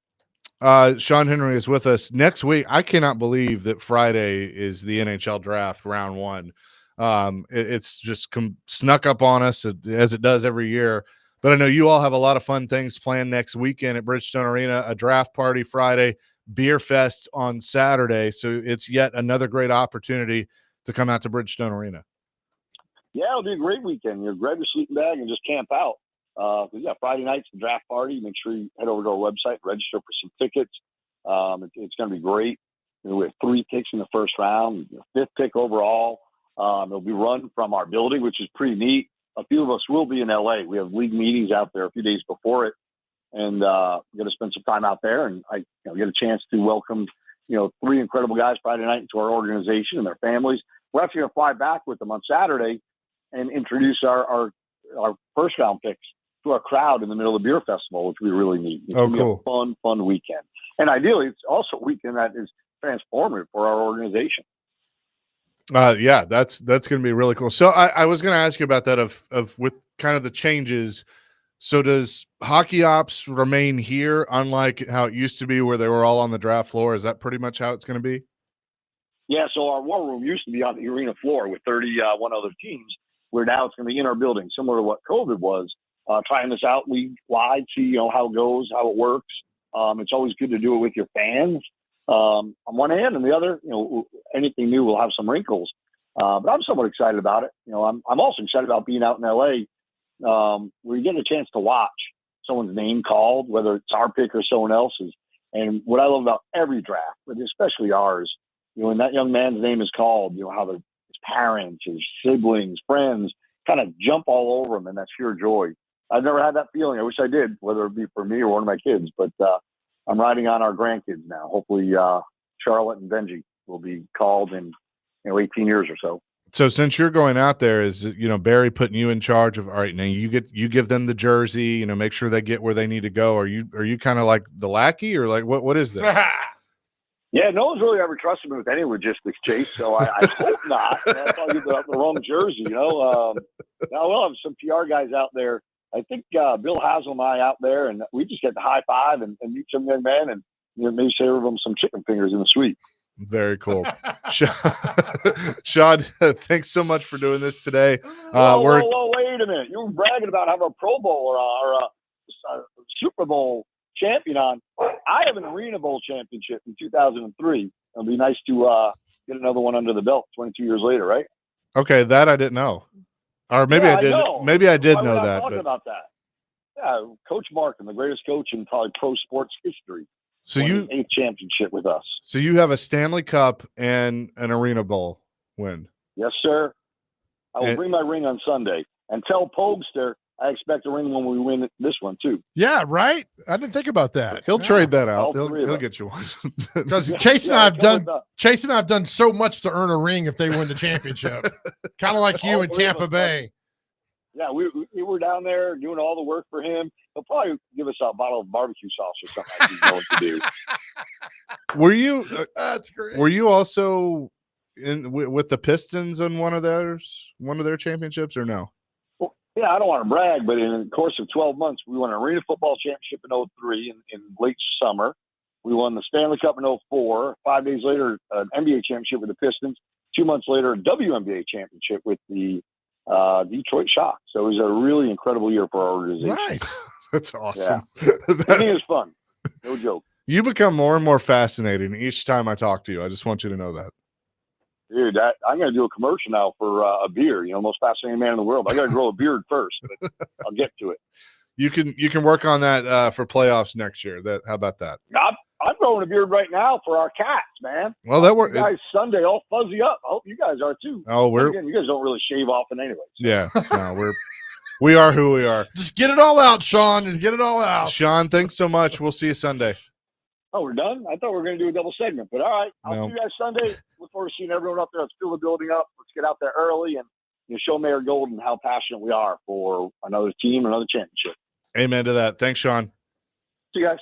Sean Henry is with us next week. I cannot believe that Friday is the NHL draft round one. It's just snuck up on us as it does every year. But I know you all have a lot of fun things planned next weekend at Bridgestone Arena, a draft party Friday, beer fest on Saturday. So it's yet another great opportunity to come out to Bridgestone Arena. Yeah, it'll be a great weekend. Grab your sleeping bag and just camp out. Friday night's the draft party. Make sure you head over to our website, register for some tickets. It's going to be great. We have 3 picks in the first round, 5th pick overall. It'll be run from our building, which is pretty neat. A few of us will be in LA. We have league meetings out there a few days before it. and going to spend some time out there. And I get a chance to welcome 3 incredible guys Friday night into our organization and their families. We're actually going to fly back with them on Saturday and introduce our first round picks to our crowd in the middle of the beer festival, which we really need. It's going to be a fun weekend. And ideally, it's also a weekend that is transformative for our organization. Yeah, that's going to be really cool. So I was going to ask you about that of with kind of the changes. So does hockey ops remain here, unlike how it used to be where they were all on the draft floor? Is that pretty much how it's going to be? Yeah, so our war room used to be on the arena floor with 31 other teams, where now it's going to be in our building, similar to what COVID was. Trying this out league-wide, see how it goes, how it works. It's always good to do it with your fans on one hand, and the other, anything new will have some wrinkles. But I'm somewhat excited about it. I'm also excited about being out in LA, where you get a chance to watch someone's name called, whether it's our pick or someone else's. And what I love about every draft, but especially ours, when that young man's name is called, how his parents, his siblings, friends kind of jump all over him, and that's pure joy. I've never had that feeling. I wish I did, whether it be for me or one of my kids. But I'm riding on our grandkids now. Hopefully, Charlotte and Benji will be called in 18 years or so. So since you're going out there, is Barry putting you in charge of, all right, now you give them the jersey, make sure they get where they need to go? Are you kind of like the lackey, or like what is this? Yeah, no one's really ever trusted me with any logistics, Chase. So I hope not. That's I'll get the wrong jersey, Now we'll have some PR guys out there. I think Bill Hazel and I out there, and we just get the high five and meet some young men, and maybe serve them some chicken fingers in the suite. Very cool. Sean, thanks so much for doing this today. Whoa, wait a minute. You were bragging about having a Pro Bowl or a Super Bowl champion on. I have an Arena Bowl championship in 2003. It'll be nice to get another one under the belt 22 years later, right? Okay, that I didn't know. Or maybe I did. Maybe I did know that. Talking about that. Yeah, Coach Markham, the greatest coach in probably pro sports history. So won his 8th championship with us. So you have a Stanley Cup and an Arena Bowl win. Yes, sir. I will bring my ring on Sunday and tell Pogster I expect a ring when we win this one too. Yeah, right. I didn't think about that. He'll trade that out. He'll get you one. Because Chase and I've done so much to earn a ring if they win the championship. Kind of like you in Tampa Bay. Yeah, we were down there doing all the work for him. He'll probably give us a bottle of barbecue sauce or something like he's going to do. Were you? That's great. Were you also with the Pistons on one of their championships, or no? Well, yeah, I don't want to brag, but in the course of 12 months, we won an Arena Football Championship in 2003 in late summer. We won the Stanley Cup in 2004. 5 days later, an NBA championship with the Pistons. 2 months later, a WNBA championship with the Detroit Shock. So it was a really incredible year for our organization. Nice. That's awesome. Yeah. I think it was fun. No joke. You become more and more fascinating each time I talk to you. I just want you to know that. Dude, I'm going to do a commercial now for a beer. Most fascinating man in the world. I got to grow a beard first, but I'll get to it. You can work on that for playoffs next year. How about that? I'm growing a beard right now for our cats, man. Well, that worked. Guys, Sunday all fuzzy up. I hope you guys are too. Oh, you guys don't really shave often anyway. So. Yeah, no, we are who we are. Just get it all out, Sean. Just get it all out. Sean, thanks so much. We'll see you Sunday. Oh, we're done? I thought we were going to do a double segment, but all right. I'll see you guys Sunday. Look forward to seeing everyone up there. Let's fill the building up. Let's get out there early and show Mayor Golden how passionate we are for another team, another championship. Amen to that. Thanks, Sean. See you guys.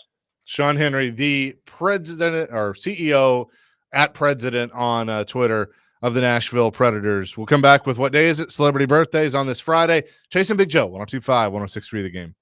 Sean Henry, the president or CEO at President on Twitter of the Nashville Predators. We'll come back with what day is it? Celebrity birthdays on this Friday. Chase and Big Joe, 102.5, 106.3 The Game.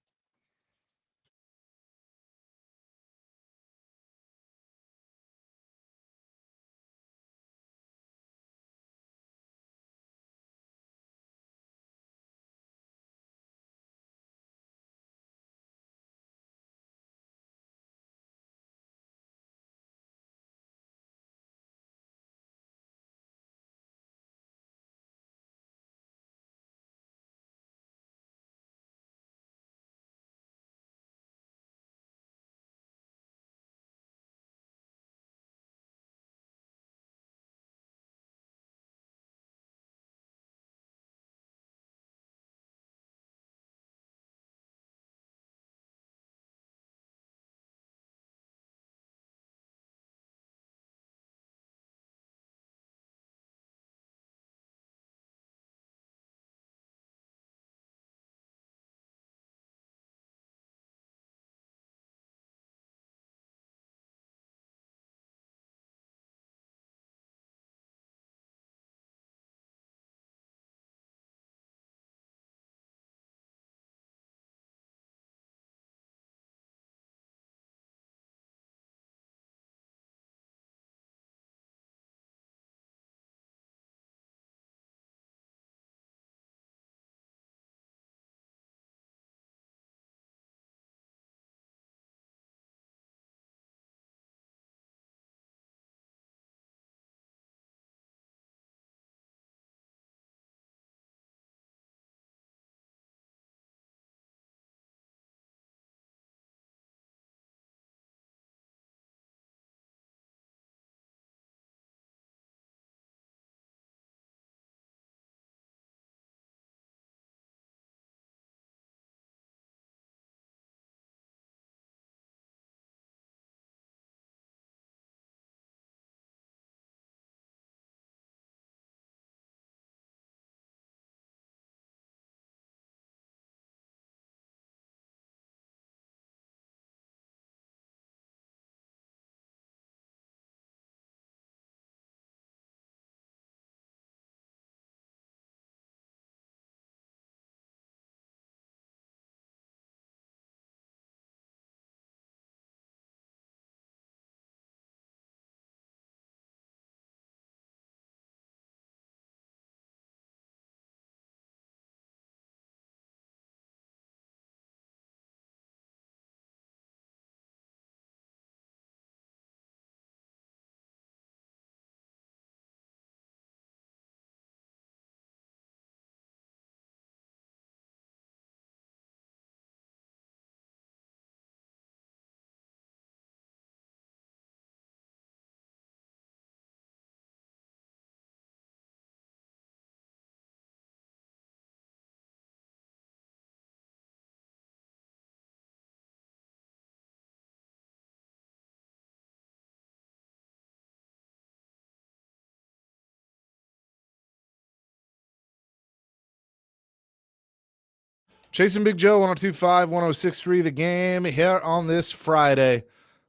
Chasing Big Joe, 102.5, 106.3, the game here on this Friday.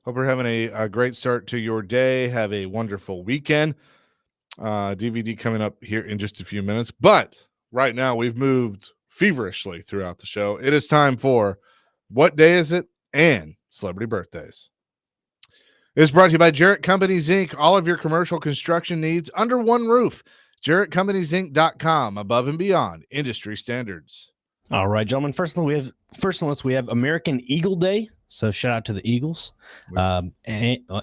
Hope you're having a great start to your day. Have a wonderful weekend. DVD coming up here in just a few minutes. But right now, we've moved feverishly throughout the show. It is time for What Day Is It? And Celebrity Birthdays. It's brought to you by Jarrett Companies, Inc. All of your commercial construction needs under one roof. JarrettCompaniesInc.com, above and beyond industry standards. All right, gentlemen. First on the list, we have American Eagle Day. So shout out to the Eagles. Ann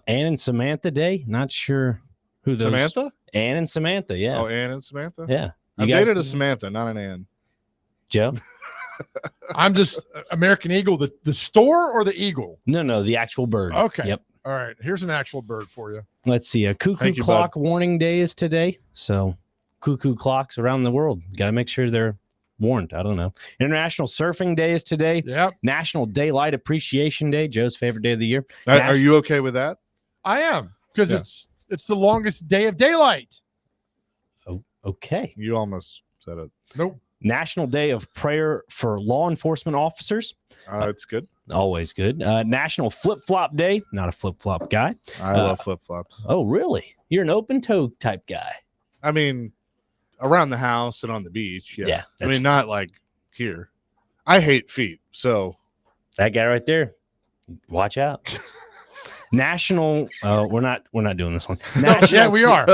and Samantha Day. Not sure who those. Samantha? Ann and Samantha, yeah. Oh, Ann and Samantha? Yeah. I dated a Samantha, not an Ann. Joe? I'm just American Eagle, the store or the eagle? No, the actual bird. Okay. Yep. All right. Here's an actual bird for you. Let's see. A cuckoo clock warning day is today. So cuckoo clocks around the world. Got to make sure they're warned. I don't know. International Surfing Day is today. Yep. National Daylight Appreciation Day, Joe's favorite day of the year. Are you okay with that? I am, because it's the longest day of daylight. Oh, okay. You almost said it. Nope. National Day of Prayer for Law Enforcement Officers. It's good. Always good. National Flip Flop Day. Not a flip flop guy. I love flip flops. Oh, really? You're an open toe type guy. I mean, around the house and on the beach. Yeah. I mean, not like here. I hate feet. So that guy right there, watch out. National. We're not doing this one. Yeah, we are.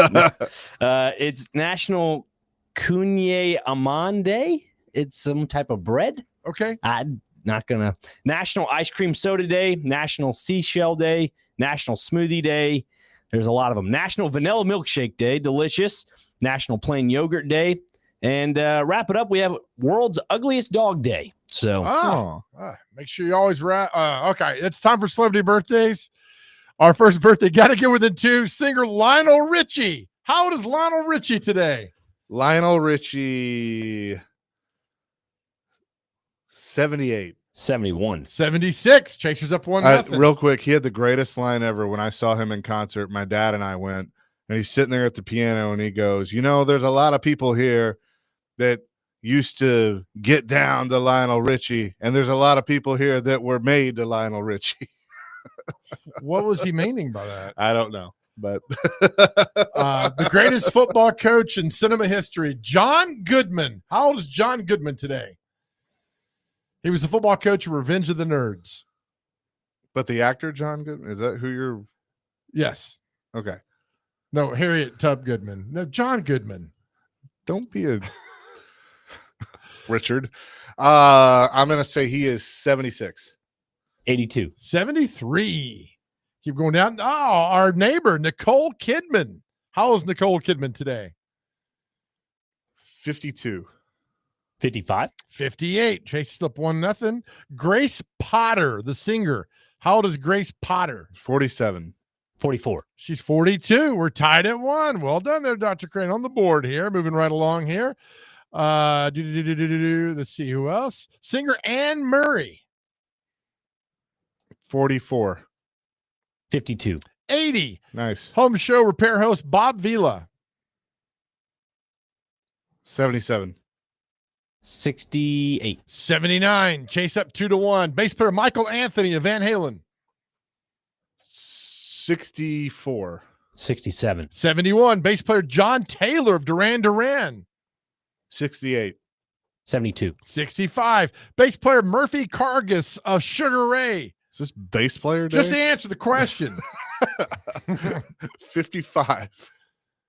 It's National Cunye Aman Day. It's some type of bread. Okay. I'm not gonna. National Ice Cream Soda Day. National Seashell Day. National Smoothie Day. There's a lot of them. National Vanilla Milkshake Day. Delicious. National Plain Yogurt Day. And wrap it up, we have World's Ugliest Dog Day. So make sure you always okay, it's time for celebrity birthdays. Our first birthday, got to get within two. Singer Lionel Richie. How old is Lionel Richie today? Lionel Richie, 78. 71. 76. Chasers up 1-0. Real quick, he had the greatest line ever when I saw him in concert. My dad and I went, and he's sitting there at the piano, and he goes, there's a lot of people here that used to get down to Lionel Richie, and there's a lot of people here that were made to Lionel Richie. What was he meaning by that? I don't know, but the greatest football coach in cinema history, John Goodman. How old is John Goodman today? He was the football coach of Revenge of the Nerds. But the actor John Goodman, is that who you're? Yes. Okay. No, Harriet Tub Goodman. No, John Goodman. Don't be a Richard. I'm going to say he is 76. 82. 73. Keep going down. Oh, our neighbor, Nicole Kidman. How old is Nicole Kidman today? 52. 55. 58. Chase slip 1-0. Grace Potter, the singer. How old is Grace Potter? 47. 44. She's 42. We're tied at 1. Well done there, Dr. Crane, on the board here. Moving right along here. Let's see who else. Singer Anne Murray. 44. 52. 80. Nice. Home show repair host Bob Vila. 77. 68. 79. Chase up 2-1. Bass player Michael Anthony of Van Halen. 64. 67. 71. Bass player John Taylor of Duran Duran. 68. 72. 65. Bass player Murphy Cargus of Sugar Ray. Is this bass player day? Just to answer the question. 55.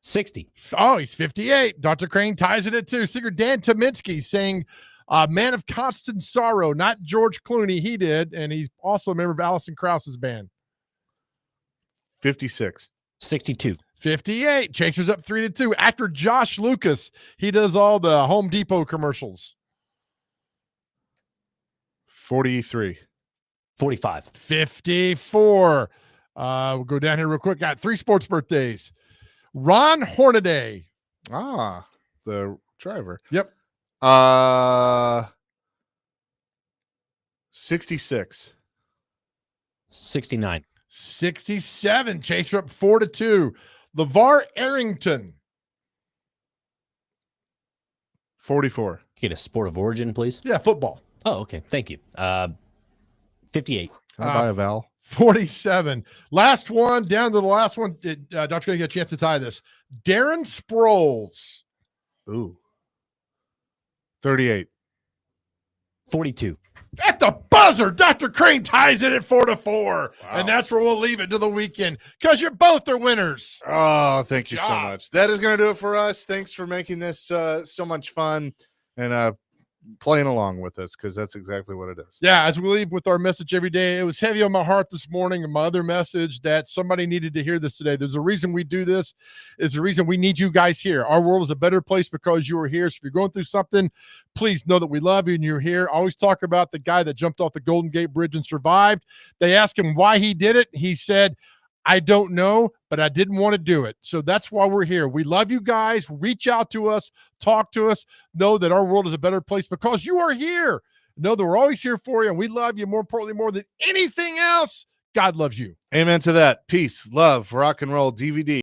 60. Oh, he's 58. Dr. Crane ties it at 2. Singer Dan Tominski saying Man of Constant Sorrow, not George Clooney. He did, and he's also a member of Alison Krauss's band. 56. 62. 58. Chasers up 3-2. Actor Josh Lucas. He does all the Home Depot commercials. 43. 45. 54. We'll go down here real quick. Got 3 sports birthdays. Ron Hornaday. The driver. Yep. 66. 69. 67. Chaser up 4-2. LeVar Arrington. 44. Get a sport of origin, please. Yeah, football. Oh, okay. Thank you. 58. Can I buy a vowel? 47. Last one, down to the last one. Dr. going to get a chance to tie this. Darren Sproles. Ooh. 38. 42. At the buzzer, Dr. Crane ties it at 4-4. Wow. And that's where we'll leave it to the weekend because you both are winners. Oh, thank you so job. much. That is going to do it for us. Thanks for making this so much fun and playing along with us, because that's exactly what it is. Yeah, as we leave with our message every day, it was heavy on my heart this morning, and my other message that somebody needed to hear this today. There's a reason we do this. Is the reason we need you guys here. Our world is a better place because you are here. So if you're going through something, please know that we love you and you're here. I always talk about the guy that jumped off the Golden Gate Bridge and survived. They asked him why he did it. He said, I don't know, but I didn't want to do it. So that's why we're here. We love you guys. Reach out to us, talk to us. Know that our world is a better place because you are here. Know that we're always here for you, and we love you. More importantly, more than anything else, God loves you. Amen to that. Peace, love, rock and roll, DVD.